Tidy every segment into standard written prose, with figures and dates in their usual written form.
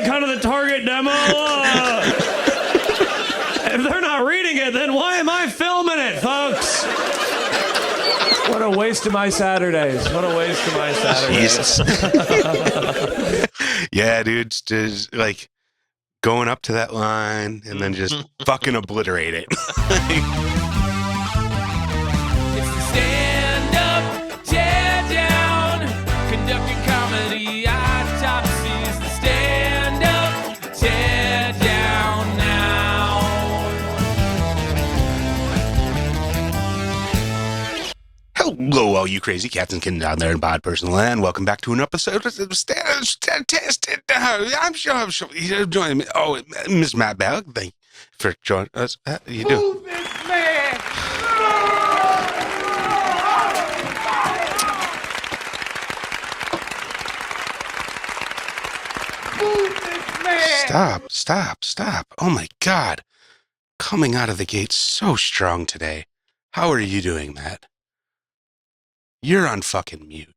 that kind of the target demo? If they're not reading it, then why am I filming it, folks? What a waste of my Saturdays. What a waste of my Saturdays. Jesus. Yeah, dude. Just like going up to that line and then just fucking obliterate it. It's the Stand-Up Teardown, conducting comedy autopsies. The Stand-Up Teardown now. Hello, all you crazy cats and kittens down there in bod personal land. Welcome back to an episode of Stand-Up. I'm sure you're joining me. Oh, Mr. Matt Ballek, thank you for joining us. How you do? Move this man! Move this man! Stop. Oh my God. Coming out of the gate so strong today. How are you doing, Matt? You're on fucking mute.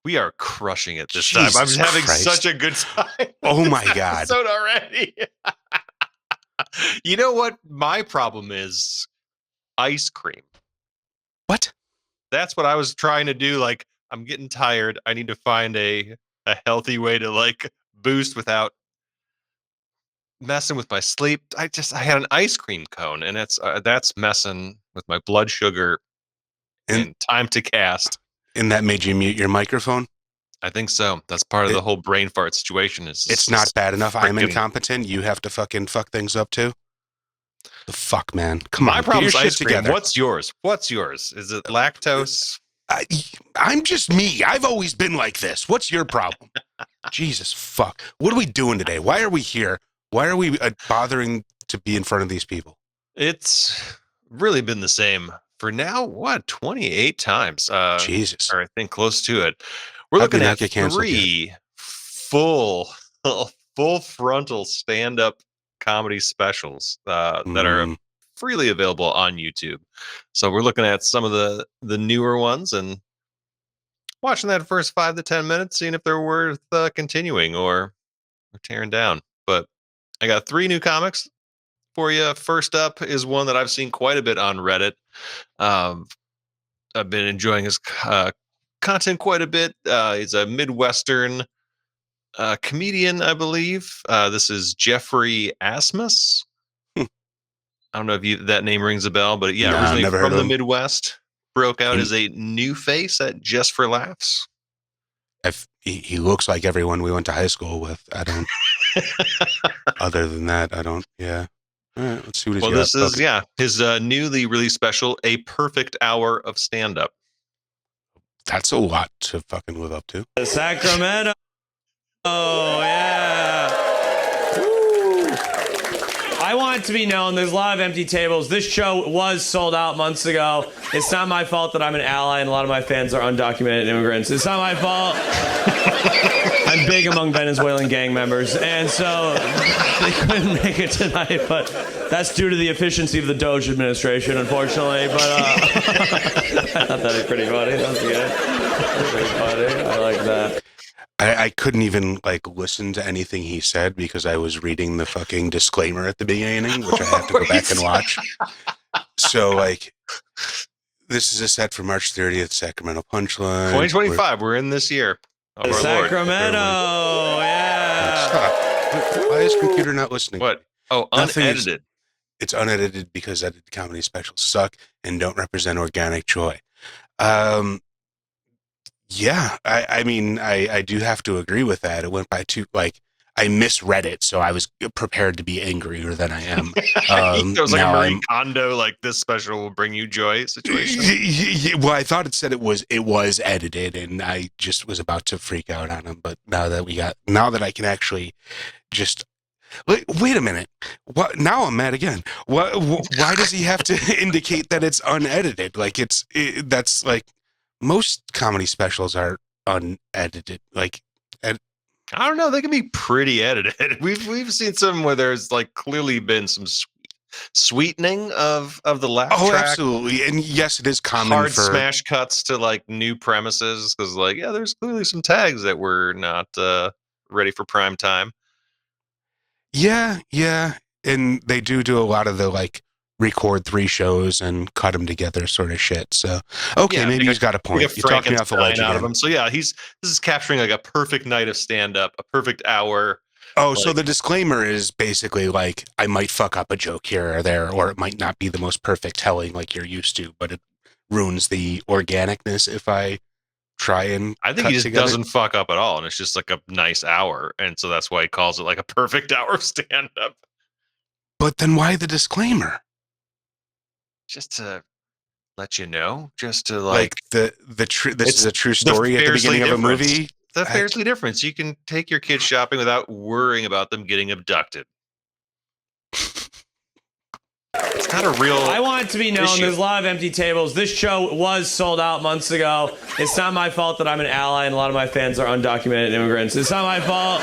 We are crushing it this Jesus time. I'm having Christ. such a good time. Oh my this God. episode already. You know what my problem is? Ice cream. What? That's what I was trying to do. Like, I'm getting tired. I need to find a healthy way to like boost without messing with my sleep. I had an ice cream cone, and that's messing with my blood sugar and time to cast. And that made you mute your microphone? I think so. That's part of the whole brain fart situation. It's not bad enough. I'm frickin- incompetent. You have to fucking fuck things up too? The fuck, man. Come My on. problem Get is your ice shit cream. together. What's yours? Is it lactose? I'm just me. I've always been like this. What's your problem? Jesus fuck. What are we doing today? Why are we here? Why are we bothering to be in front of these people? It's really been the same for now. What, 28 times? Jesus. Or I think close to it. We're How'd we looking not at get canceled 3 full frontal stand-up comedy specials that are freely available on YouTube. So we're looking at some of the newer ones and watching that first 5 to 10 minutes, seeing if they're worth continuing or tearing down. But I got 3 new comics for you. First up is one that I've seen quite a bit on Reddit. I've been enjoying his content quite a bit. He's a Midwestern comedian, I believe. This is Geoffrey Asmus. I don't know if that name rings a bell, but yeah, originally never from heard of the him. Midwest, broke out as a new face at Just for Laughs. He looks like everyone we went to high school with. I don't. Other than that, I don't. Yeah. All right. Let's see what he's got. Well, this is his newly released special, A Perfect Hour of Stand-Up. That's a lot to fucking live up to. Sacramento. Oh, yeah. Woo. I want it to be known there's a lot of empty tables. This show was sold out months ago. It's not my fault that I'm an ally and a lot of my fans are undocumented immigrants. It's not my fault. I'm big among Venezuelan gang members, and so they couldn't make it tonight, but that's due to the efficiency of the Doge administration, unfortunately. But I thought that was pretty funny. That was good. Pretty funny. I like that. I couldn't even like listen to anything he said because I was reading the fucking disclaimer at the beginning, which I have to go back and watch. So like, this is a set for March 30th, Sacramento Punchline. 2025, we're in this year. Oh, Sacramento, yeah. Stop. Why is computer not listening? What? Oh, unedited. It's unedited because edited comedy specials suck and don't represent organic joy. Yeah, I mean, I do have to agree with that. It went by too, like, I misread it, so I was prepared to be angrier than I am. It was like a Marie Kondo, like, this special will bring you joy situation. Well, I thought it said it was edited, and I just was about to freak out on him. But now that I can actually just wait a minute. What? Now I'm mad again. Why does he have to indicate that it's unedited? Like that's like. Most comedy specials are unedited. Like, I don't know. They can be pretty edited. We've seen some where there's like clearly been some sweetening of the laugh track. Oh, absolutely. And yes, it is common hard for smash cuts to like new premises because like there's clearly some tags that were not ready for prime time. Yeah, and they do a lot of the like record 3 shows and cut them together sort of shit. So okay, maybe he's got a point. You're talking off the ledge out of him. So yeah, this is capturing like a perfect night of stand up, a perfect hour. Oh, so the disclaimer is basically like I might fuck up a joke here or there, or it might not be the most perfect telling like you're used to, but it ruins the organicness if I try and I think he just doesn't fuck up at all, and it's just like a nice hour, and so that's why he calls it like a perfect hour of stand up. But then why the disclaimer? Just to let you know, just to like this is a true story at the beginning of a movie. The fiercely difference. You can take your kids shopping without worrying about them getting abducted. It's not a real. I want it to be known issue. There's a lot of empty tables. This show was sold out months ago. It's not my fault that I'm an ally and a lot of my fans are undocumented immigrants. It's not my fault.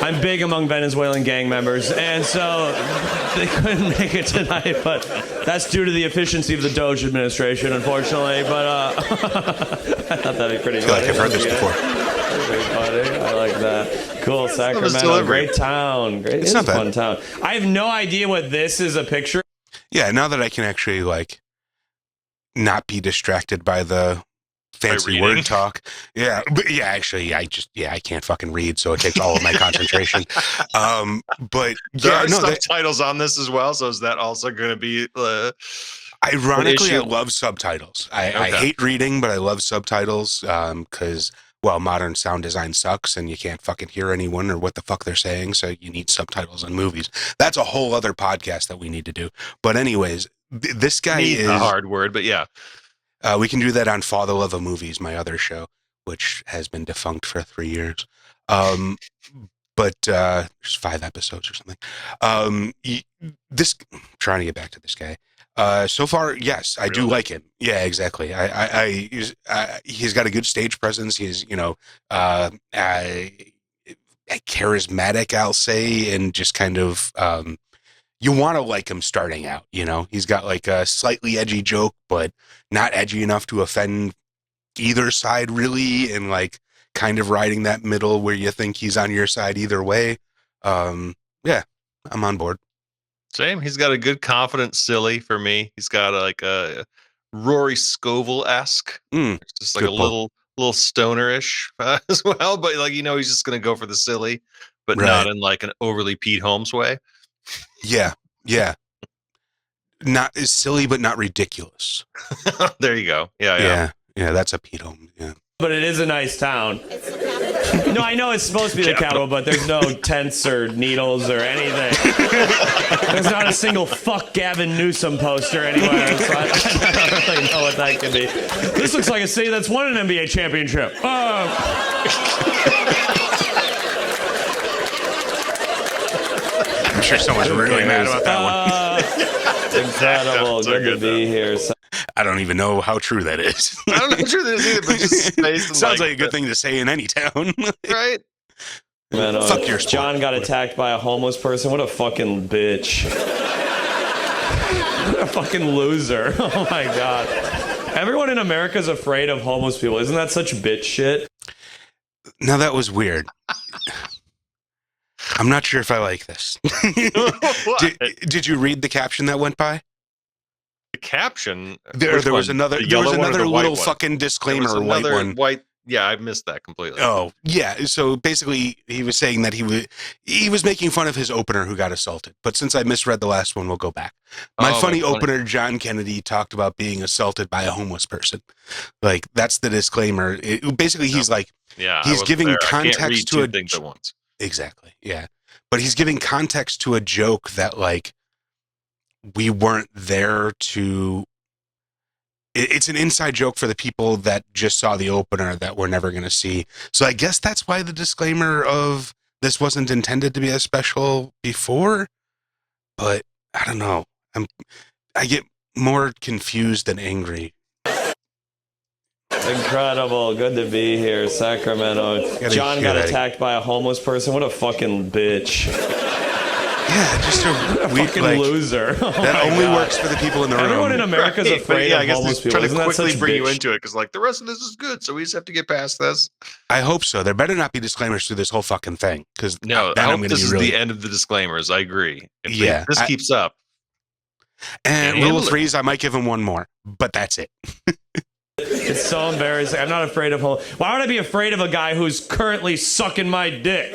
I'm big among Venezuelan gang members, and so they couldn't make it tonight, but that's due to the efficiency of the Doge administration, unfortunately. But I thought that'd be pretty funny. I feel like I've heard this before. Pretty funny. I like that. Cool, Sacramento, great town. It's a fun town. I have no idea what this is a picture. Yeah, now that I can actually like not be distracted by the fancy word talk. Yeah, but yeah, actually, I can't fucking read, so it takes all of my concentration. But there are subtitles on this as well, so is that also going to be? Ironically, I love subtitles. I hate reading, but I love subtitles because, well, modern sound design sucks, and you can't fucking hear anyone or what the fuck they're saying, so you need subtitles on movies. That's a whole other podcast that we need to do. But anyways, this guy is a hard word, but yeah. We can do that on For the Love of Movies, my other show, which has been defunct for 3 years. But there's 5 episodes or something. Trying to get back to this guy. So far, yes, I do like him. Yeah, exactly. He's got a good stage presence. He's, charismatic, I'll say, and just kind of, you want to like him starting out, he's got like a slightly edgy joke, but not edgy enough to offend either side really. And like kind of riding that middle where you think he's on your side either way. Yeah, I'm on board. Same. He's got a good, confident, silly for me. He's got like a Rory Scovel-esque, just like a little stoner-ish as well. But like, he's just going to go for the silly, but not in like an overly Pete Holmes way. Yeah. Not as silly, but not ridiculous. There you go. Yeah. That's a Pete Holmes. Yeah. But it is a nice town. It's the capital. No, I know it's supposed to be the capital, but there's no tents or needles or anything. There's not a single "fuck Gavin Newsom" poster anywhere, so I don't really know what that could be. This looks like a city that's won an NBA championship. I'm sure someone's really mad about that one. Incredible. Good to be here. I don't even know how true that is. I don't know how true that is either, but just sounds like a good thing to say in any town. Right? Man, fuck your sport. John got attacked by a homeless person. What a fucking bitch. What a fucking loser. Oh my God. Everyone in America is afraid of homeless people. Isn't that such bitch shit? Now that was weird. I'm not sure if I like this. Did you read the caption that went by? The caption? There was another little fucking disclaimer, white. Yeah, I missed that completely. Oh, yeah. So basically, he was saying that he was making fun of his opener who got assaulted. But since I misread the last one, we'll go back. My funny opener, John Kennedy, talked about being assaulted by a homeless person. Like, that's the disclaimer. He's like, he's giving context to things at once. Exactly. Yeah. But he's giving context to a joke that, like, we weren't there to. It's an inside joke for the people that just saw the opener that we're never going to see. So I guess that's why the disclaimer of this wasn't intended to be a special before. But I don't know. I get more confused than angry. Incredible. Good to be here, Sacramento. John got attacked by a homeless person. What a fucking bitch. Yeah, just a weak Fucking like loser. Oh that my only God. works for the people in the Everyone room. in America is Right, but afraid yeah, I of guess homeless he's people. trying Isn't to that quickly such bring you bitch? into it because like the rest of this is good, so we just have to get past this. I hope so. There better not be disclaimers through this whole fucking thing because No, then I I'm hope going to this be is really. the end of the disclaimers. I agree. If Yeah, this keeps up, and can't rule handle of it. threes, I might give him one more, but that's it. It's so embarrassing. I'm not afraid of home. Why would I be afraid of a guy who's currently sucking my dick?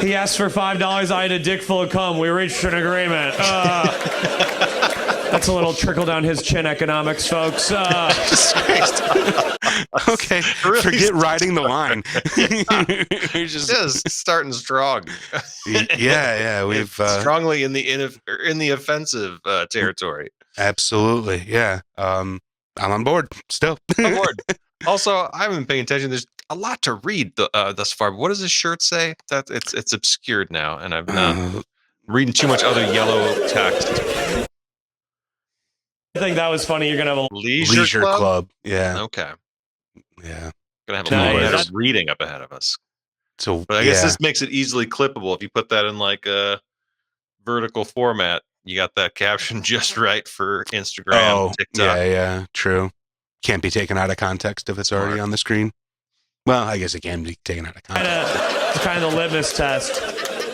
He asked for $5. I had a dick full of cum. We reached an agreement. That's a little trickle down his chin economics, folks. Okay, Really forget riding the line. You're just starting strong. yeah, we've strongly in the offensive territory. absolutely, yeah. I'm on board still. On board. Also, I haven't been paying attention. There's a lot to read thus far. But what does this shirt say? That it's obscured now, and I've not reading too much other yellow text. I think that was funny. You're gonna have a Leisure Club. Yeah, Okay, yeah. gonna have a Nice. little bit of reading up ahead of us. So, But I guess this makes it easily clippable if you put that in like a vertical format. You got that caption just right for Instagram, TikTok. yeah, true. Can't be taken out of context if it's already on the screen. Well, I guess it can be taken out of context. It's kind of the litmus test.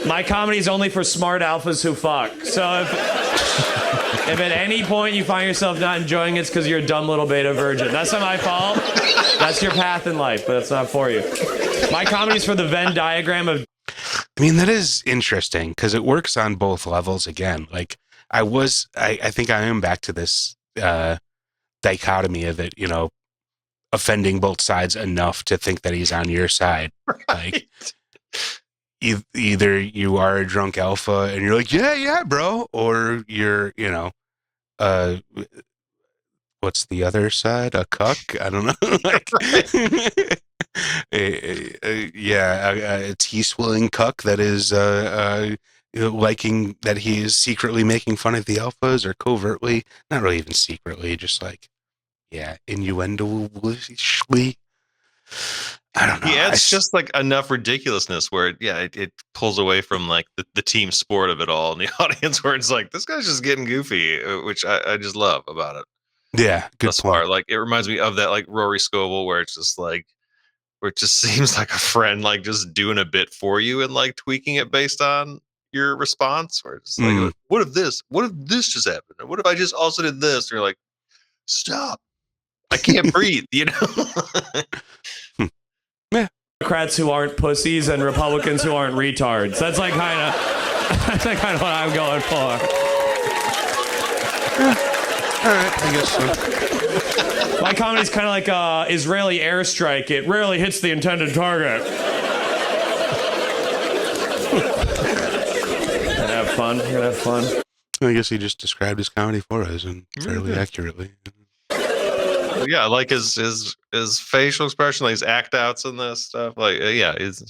My comedy is only for smart alphas who fuck. So if at any point you find yourself not enjoying it, it's because you're a dumb little beta virgin. That's not my fault. That's your path in life, but that's not for you. My comedy is for the Venn diagram of. I mean, that is interesting because it works on both levels again. Like I think I am back to this dichotomy of it, offending both sides enough to think that he's on your side. Right. Like either you are a drunk alpha and you're like, yeah, bro, or you're, what's the other side? A cuck? I don't know. A tea-swilling cuck that is liking that he is secretly making fun of the alphas or covertly, not really even secretly, just like, innuendo-ishly. I don't know. Yeah, it's just like enough ridiculousness where it pulls away from like the team sport of it all in the audience where it's like this guy's just getting goofy, which I just love about it. Yeah, good thus point. far. Like it reminds me of that like Rory Scovel where it's just like where it just seems like a friend like just doing a bit for you and like tweaking it based on your response. Where it's like, what if this just happened? Or what if I just also did this? And you're like, stop. I can't breathe, Yeah. Democrats who aren't pussies and Republicans who aren't retards. That's like kind of what I'm going for. All right, I guess so. My comedy's kind of like Israeli airstrike. It rarely hits the intended target. Gonna have fun. Gonna have fun. I guess he just described his comedy for us and fairly accurately. Yeah, like his facial expression, like his act outs and this stuff. Like, he's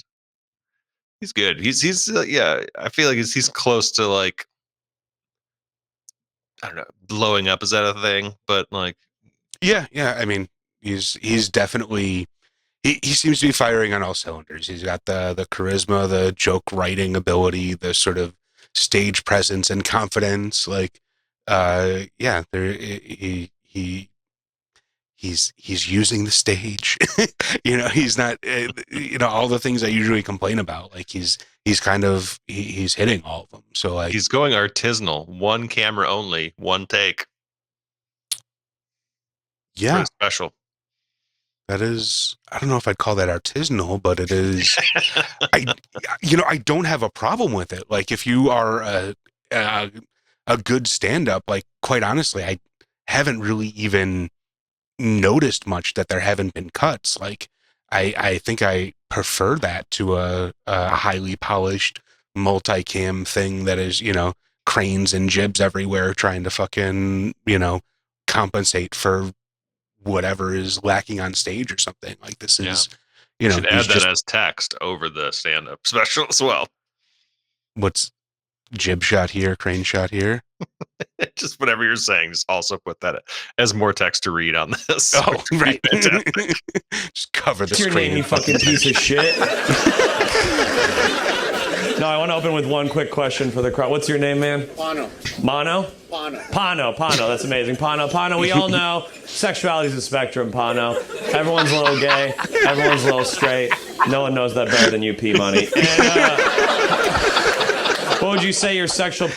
good. He's I feel like he's close to like, I don't know, blowing up. Is that a thing? But like, Yeah. I mean, he's definitely he seems to be firing on all cylinders. He's got the charisma, the joke writing ability, the sort of stage presence and confidence. Like, he's using the stage. He's not, all the things I usually complain about. Like he's hitting all of them. So like he's going artisanal, one camera only, one take. Yeah, really special. That is, I don't know if I'd call that artisanal, but it is. I don't have a problem with it. Like if you are a good stand-up, like quite honestly, I haven't really even noticed much that there haven't been cuts. Like I think I prefer that to a highly polished multicam thing that is, cranes and jibs everywhere trying to fucking, compensate for whatever is lacking on stage or something. Like this is, should add that as text over the stand-up special as well. What's jib shot here, crane shot here. Just whatever you're saying, just also put that as more text to read on this. Oh, Which would be right. fantastic. Just cover the What's your screen. name, you fucking piece of shit? No, I want to open with one quick question for the crowd. What's your name, man? Pano. Mono? Pano. Pano. That's amazing. Pano. We all know sexuality is a spectrum, Pano. Everyone's a little gay. Everyone's a little straight. No one knows that better than you, P-Money. And, what would you say your sexual...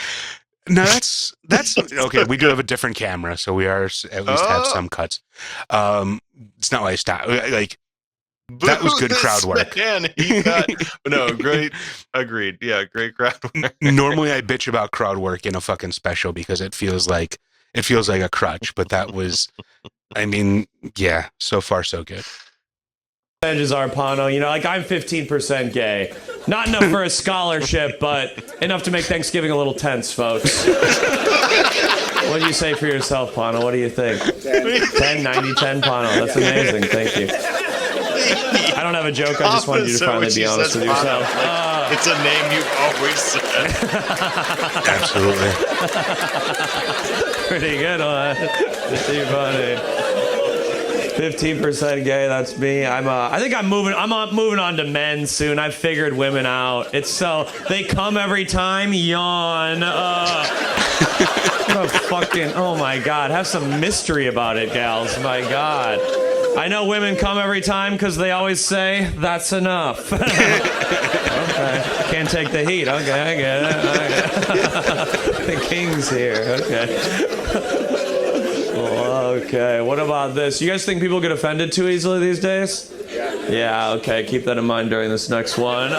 No, that's okay. We do have a different camera, so we are at least have some cuts. It's not like stop. Like that was good crowd work. Man, great. Agreed. Yeah, great crowd work. Normally, I bitch about crowd work in a fucking special because it feels like a crutch. But that was, I mean, yeah. So far, so good. Percentages are, Pano. You know, like I'm 15% gay. Not enough for a scholarship, but enough to make Thanksgiving a little tense, folks. What do you say for yourself, Pano? What do you think? 10, 90, 10, Pano. That's amazing. Thank you. I don't have a joke. I just wanted you to finally be honest with yourself. It's a name you've always said. Absolutely. Pretty good one. Pretty funny. 15% gay. That's me. I think I'm moving on to men soon. I've figured women out. It's so they come every time. Yawn. What a fucking. Oh my god. Have some mystery about it, gals. My god. I know women come every time because they always say that's enough. Okay. Can't take the heat. Okay, I get it. The king's here. Okay. Okay, what about this? You guys think people get offended too easily these days? Yeah, okay, keep that in mind during this next one.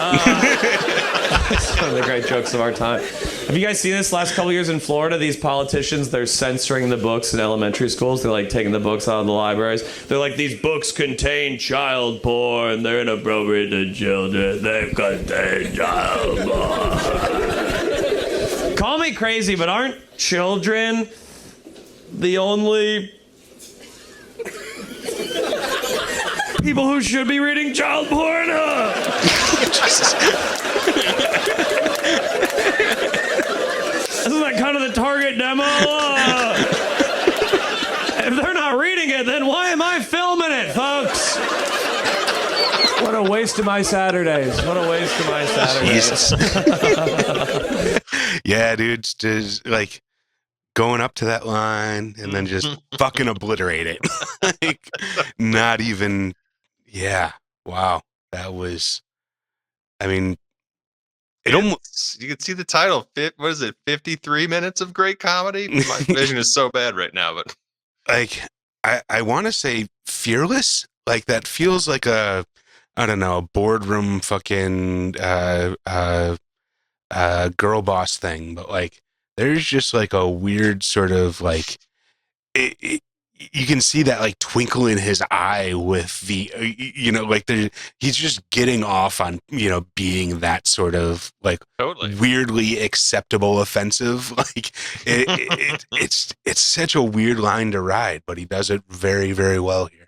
It's one of the great jokes of our time. Have you guys seen this last couple years in Florida? These politicians, they're censoring the books in elementary schools. They're like taking the books out of the libraries. They're like, these books contain child porn. They're inappropriate to children. They contain child porn. Call me crazy, but aren't children the only people who should be reading child porn? Isn't that kind of the target demo? If they're not reading it, then why am I filming it, folks? What a waste of my Saturdays. What a waste of my Saturdays. Jesus. Yeah, dude. Just like going up to that line and then just fucking obliterate it. Like, not even. Yeah. Wow. That was. I mean, it almost. You can see the title. What is it? 53 minutes of great comedy. My vision is so bad right now, but Like, I want to say fearless. Like that feels like a, I don't know, boardroom fucking girl boss thing. But like, there's just like a weird sort of like, you can see that like twinkle in his eye with the, like he's just getting off on, being that sort of like totally weirdly acceptable offensive. Like it's such a weird line to ride, but he does it very, very well here.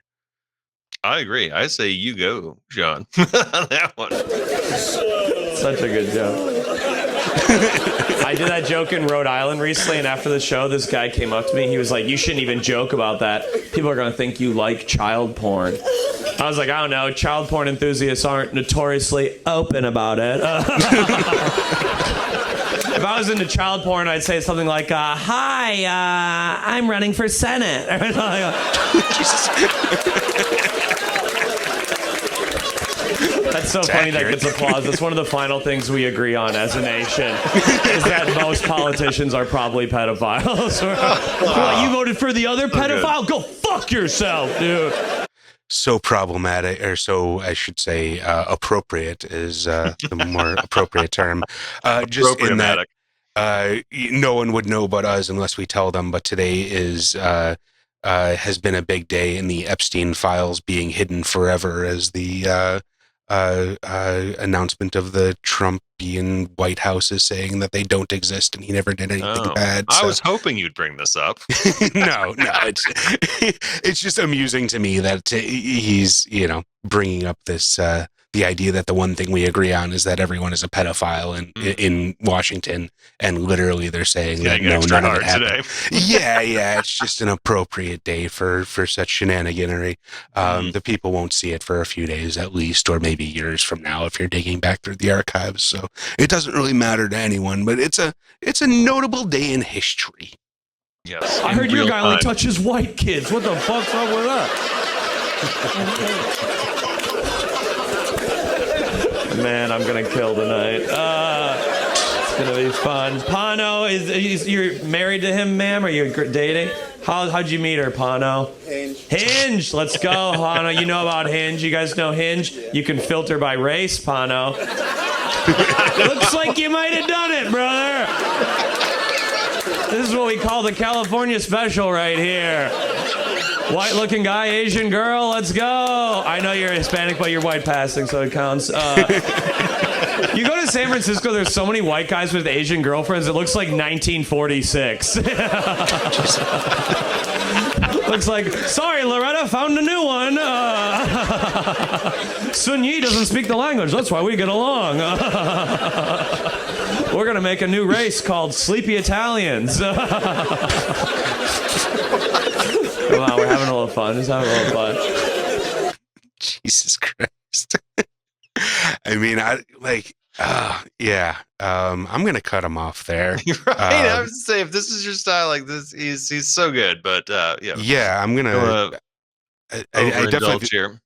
I agree. I say you go, John, on that one. Such a good joke. I did that joke in Rhode Island recently, and after the show, this guy came up to me. He was like, you shouldn't even joke about that. People are going to think you like child porn. I was like, I don't know. Child porn enthusiasts aren't notoriously open about it. If I was into child porn, I'd say something like, hi, I'm running for Senate. That's so funny that gets applause. That's one of the final things we agree on as a nation, is that most politicians are probably pedophiles. Well, you voted for the other pedophile? Go fuck yourself, dude. So problematic, or so I should say appropriate is the more appropriate term. Just in that no one would know about us unless we tell them, but today is has been a big day in the Epstein files being hidden forever as the announcement of the Trumpian White House is saying that they don't exist and he never did anything bad. So. I was hoping you'd bring this up. No, it's just amusing to me that he's bringing up this the idea that the one thing we agree on is that everyone is a pedophile in Washington, and literally they're saying that no, none of it happened. Yeah, it's just an appropriate day for such shenaniganery. The people won't see it for a few days at least, or maybe years from now if you're digging back through the archives. So it doesn't really matter to anyone, but it's a notable day in history. Yes. I heard your guy only touches white kids. What the fuck's up with that? Man, I'm gonna kill tonight. It's gonna be fun. Pano, you're married to him, ma'am? Are you dating? How'd you meet her, Pano? Hinge. Let's go, Pano. You know about Hinge? You guys know Hinge? You can filter by race, Pano. Looks like you might have done it, brother. This is what we call the California special right here. White-looking guy, Asian girl, let's go. I know you're Hispanic, but you're white passing, so it counts. You go to San Francisco, there's so many white guys with Asian girlfriends, it looks like 1946. Looks like, sorry, Loretta, found a new one. Sun Yi doesn't speak the language, that's why we get along. We're going to make a new race called Sleepy Italians. Come on, we're having a little fun. Just having a little fun. Jesus Christ. I mean, I'm going to cut him off there. Right? I would say if this is your style, like this, he's so good. But yeah. Yeah, I'm going to. I definitely. Here.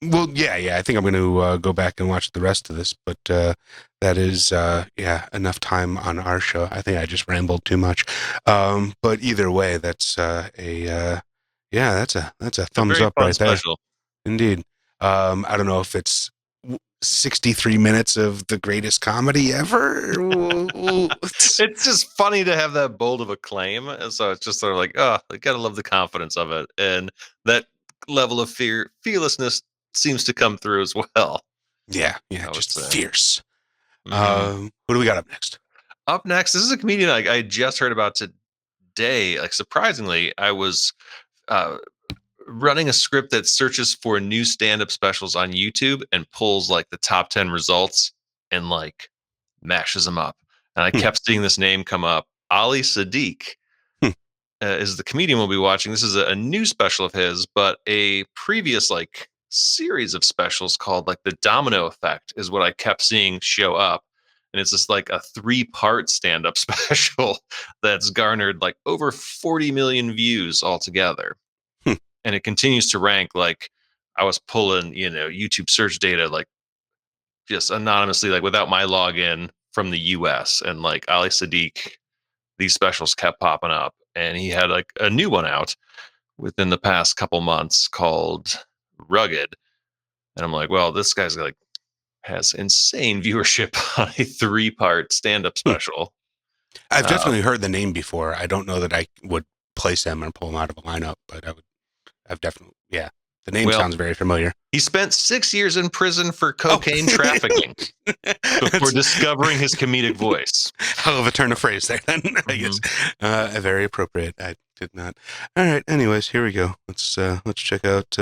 Well, yeah. I think I'm going to go back and watch the rest of this, but that is, enough time on our show. I think I just rambled too much. But either way, that's that's a thumbs up right special. There. Indeed. I don't know if it's 63 minutes of the greatest comedy ever. It's just funny to have that bold of a claim. So it's just sort of like, I gotta love the confidence of it, and that level of fearlessness seems to come through as well. Yeah, just fierce. Mm-hmm. Who do we got up next? Up next, this is a comedian I just heard about today. Like, surprisingly, I was running a script that searches for new stand-up specials on YouTube and pulls like the top 10 results and like mashes them up. And I kept seeing this name come up. Ali Siddiq is the comedian we'll be watching. This is a new special of his, but a previous like series of specials called like The Domino Effect is what I kept seeing show up. And it's just like a 3-part stand-up special that's garnered like over 40 million views altogether. And it continues to rank. Like, I was pulling, YouTube search data, like just anonymously, like without my login from the US. And like Ali Siddiq, these specials kept popping up. And he had like a new one out within the past couple months called Rugged. And I'm like, well, this guy's like has insane viewership on a 3-part stand-up special. I've definitely heard the name before. I don't know that I would place him and pull him out of a lineup, but I've definitely, the name sounds very familiar. He spent 6 years in prison for cocaine trafficking before discovering his comedic voice. Hell of a turn of phrase there, then, I guess. Very appropriate. I did not. All right. Anyways, here we go. Let's check out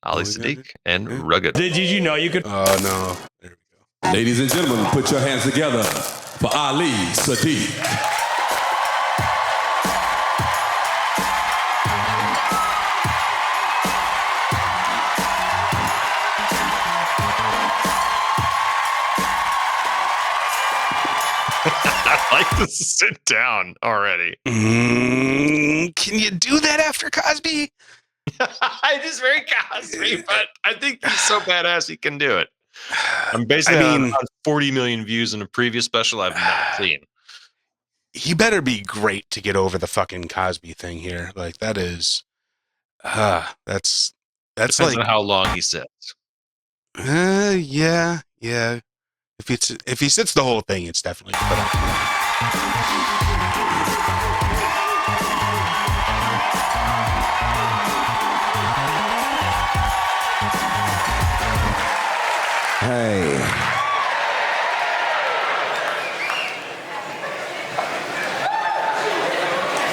Ali Siddiq and Rugged. Did you know you could? Oh no! There we go. Ladies and gentlemen, put your hands together for Ali Siddiq. I like to sit down already. Can you do that after Cosby? It is very Cosby, but I think he's so badass he can do it. I'm basically on 40 million views in a previous special I've not seen. He better be great to get over the fucking Cosby thing here. Like, that is, that's Depends like on how long he sits. Yeah. If he sits the whole thing, it's definitely put up. Hey.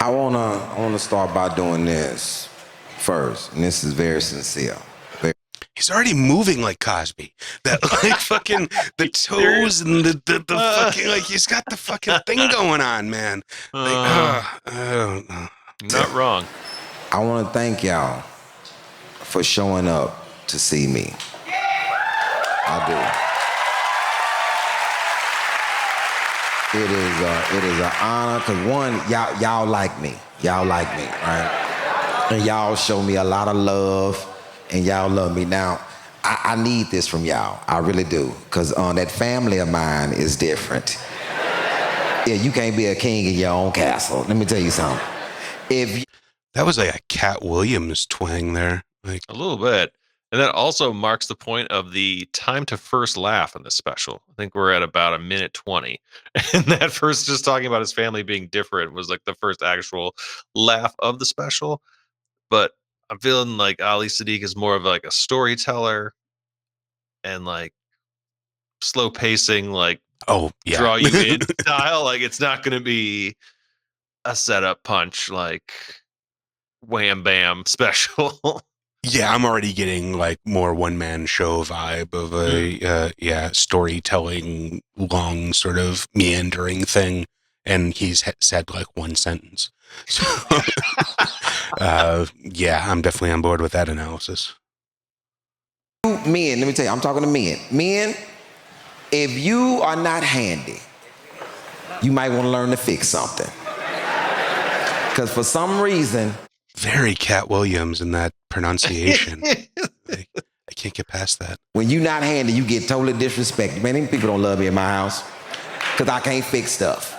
I wanna start by doing this first, and this is very sincere. He's already moving like Cosby. That like fucking the toes and the fucking like he's got the fucking thing going on, man. Like, not wrong. I want to thank y'all for showing up to see me. I do. It is an honor because one, y'all like me. Y'all like me, right? And y'all show me a lot of love, and y'all love me. Now, I need this from y'all. I really do, because that family of mine is different. Yeah, you can't be a king in your own castle. Let me tell you something. that was like a Cat Williams twang there. Like A little bit. And that also marks the point of the time to first laugh in this special. I think we're at about a minute 20. And that first, just talking about his family being different, was like the first actual laugh of the special. But I'm feeling like Ali Siddiq is more of like a storyteller and like slow pacing, like oh yeah, draw you in style. Like it's not going to be a setup punch like wham bam special. yeah. I'm already getting like more one man show vibe of a storytelling, long sort of meandering thing, and he's said like one sentence. So yeah, I'm definitely on board with that analysis. Men, let me tell you, I'm talking to men. Men, if you are not handy, you might want to learn to fix something. Because for some reason, Very Cat Williams in that pronunciation. Like, I can't get past that. when you're not handy, you get totally disrespected. Man, them people don't love me in my house because I can't fix stuff.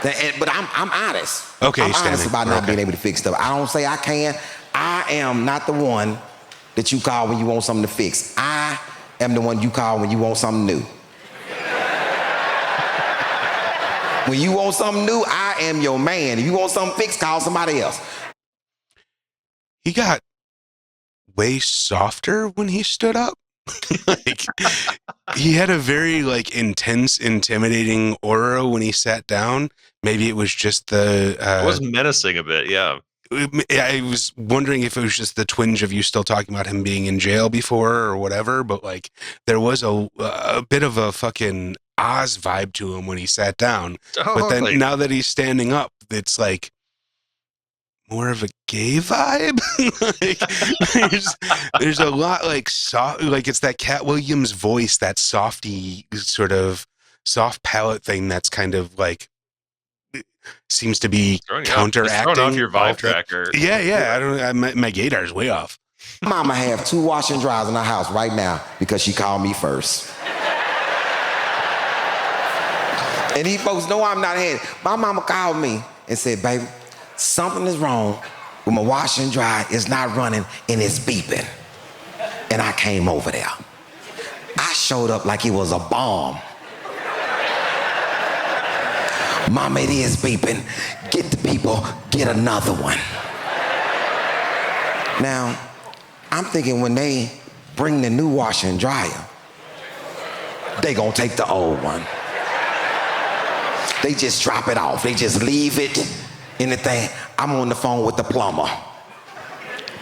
But I'm honest. Okay, I'm honest standing. about not Okay. being able to fix stuff. I don't say I can. I am not the one that you call when you want something to fix. I am the one you call when you want something new. When you want something new, I am your man. If you want something fixed, call somebody else. He got way softer when he stood up. Like, he had a very like intense, intimidating aura when he sat down. Maybe it was just the It was menacing a bit, yeah. I was wondering if it was just the twinge of you still talking about him being in jail before or whatever, but like there was a bit of a fucking Oz vibe to him when he sat down. But Totally. then now that he's standing up, it's like more of a gay vibe. Like, there's a lot like soft, like it's that Cat Williams voice, that softy sort of soft palate thing that's kind of like seems to be counteracting. Throwing off your all vibe the- tracker. Yeah. I don't. My gaydar's way off. Mama have 2 wash and dryers in her house right now because she called me first. And these folks know I'm not handy. My mama called me and said, baby, something is wrong with my wash and dry. It's not running and it's beeping. And I came over there. I showed up like it was a bomb. Mama, it is beeping. Get the people, get another one. Now, I'm thinking when they bring the new washer and dryer, they gonna take the old one. They just drop it off. They just leave it in the thing. I'm on the phone with the plumber.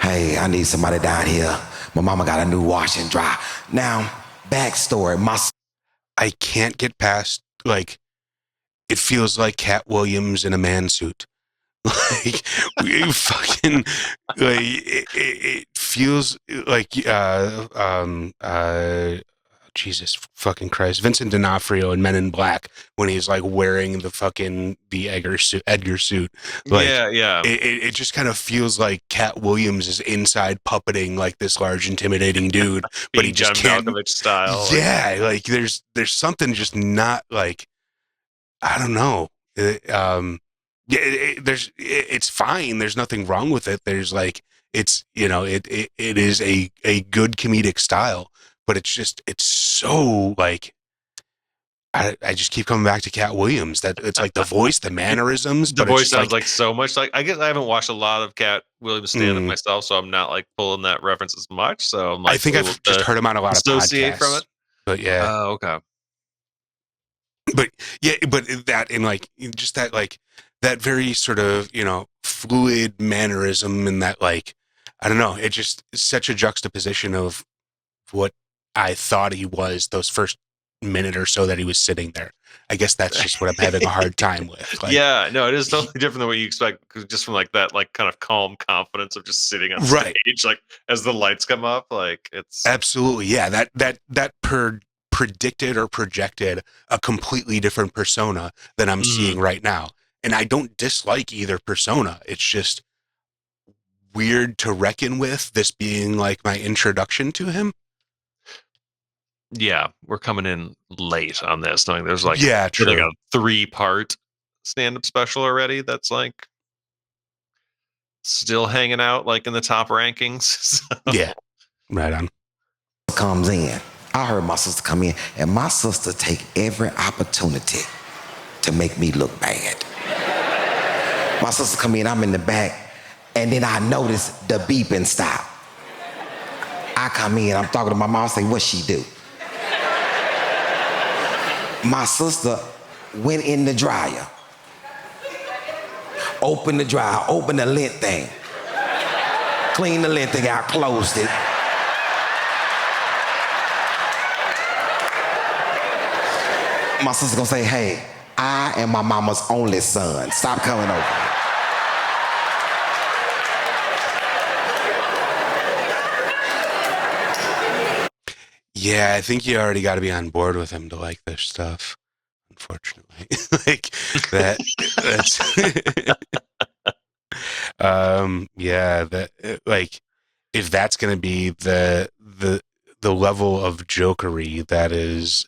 Hey, I need somebody down here. My mama got a new wash and dry. Now, backstory, I can't get past like it feels like Cat Williams in a man suit. Like we fucking like it feels like Jesus fucking Christ, Vincent D'Onofrio in Men in Black when he's like wearing the Edgar suit. Like, yeah. It just kind of feels like Cat Williams is inside puppeting like this large, intimidating dude, but he Being just John can't. Malkovich style. Yeah, like there's something just not like, I don't know. It's fine. There's nothing wrong with it. There's like it's it is a good comedic style, but it's so like I just keep coming back to Cat Williams. That it's like the voice, the mannerisms. The but it's voice just sounds like so much like, I guess I haven't watched a lot of Cat Williams stand up myself, so I'm not like pulling that reference as much. So I'm like, I think able I've just to heard him on a lot of associate podcasts. from it. But yeah, Oh, okay. but that in like just that like that very sort of fluid mannerism and that like I don't know. It just is such a juxtaposition of what I thought he was those first minute or so that he was sitting there. I guess that's just what I'm having a hard time with. Like, yeah, no, it is totally different than what you expect, 'cause just from like that, like kind of calm confidence of just sitting on Right. stage, like as the lights come up, like it's absolutely. Yeah. That predicted or projected a completely different persona than I'm seeing right now. And I don't dislike either persona. It's just weird to reckon with, this being like my introduction to him. yeah, we're coming in late on this, knowing there's like Yeah, true. like a 3-part stand-up special already that's like still hanging out like in the top rankings. So- Yeah. Right on. Comes in. I heard my sister come in, and my sister take every opportunity to make me look bad. My sister come in, I'm in the back, and then I notice the beeping stop. I come in, I'm talking to my mom, I say, what she do? My sister went in the dryer, opened the dryer, opened the lint thing, cleaned the lint thing out, closed it. My sister gonna say, hey, I am my mama's only son. Stop coming over. Yeah, I think you already got to be on board with him to like this stuff. Unfortunately, like that. That's yeah. That like, if that's gonna be the level of jokery that is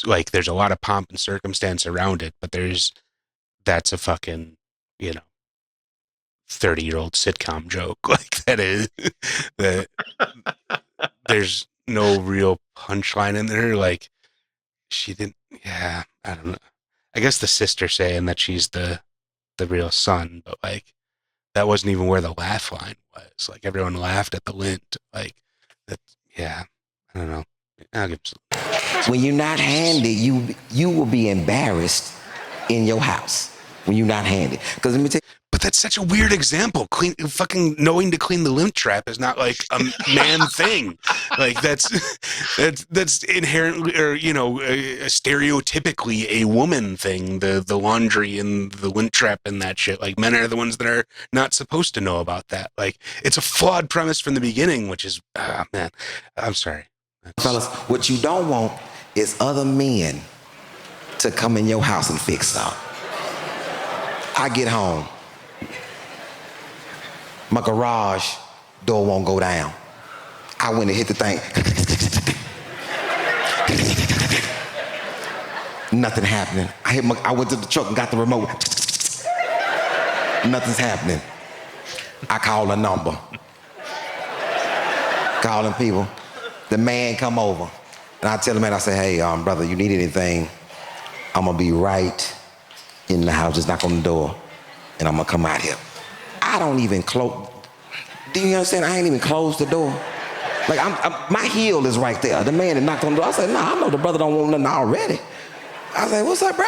like, there's a lot of pomp and circumstance around it, but that's a fucking 30-year-old sitcom joke. Like, that is that. There's no real punchline in there. Like, she didn't. Yeah, I don't know. I guess the sister saying that she's the real son, but like, that wasn't even where the laugh line was. Like, everyone laughed at the lint. Like, that. Yeah, I don't know. I'll give some. When you're not handy, you will be embarrassed in your house when you're not handy. Because let me tell you. But that's such a weird example. Fucking knowing to clean the lint trap is not like a man thing. Like, that's inherently, or stereotypically a woman thing. The laundry and the lint trap and that shit. Like, men are the ones that are not supposed to know about that. Like, it's a flawed premise from the beginning, which is, man, I'm sorry. Fellas, what you don't want is other men to come in your house and fix stuff. I get home. My garage door won't go down. I went and hit the thing. Nothing happening. I went to the truck and got the remote. Nothing's happening. I call a number. Calling people. The man come over. And I tell the man, I say, hey, brother, you need anything? I'm gonna be right in the house. Just knock on the door. And I'm gonna come out here. I don't even close. Do you understand? I ain't even closed the door. Like, my heel is right there. The man that knocked on the door, I said, nah, I know the brother don't want nothing already. I said, what's up, bro?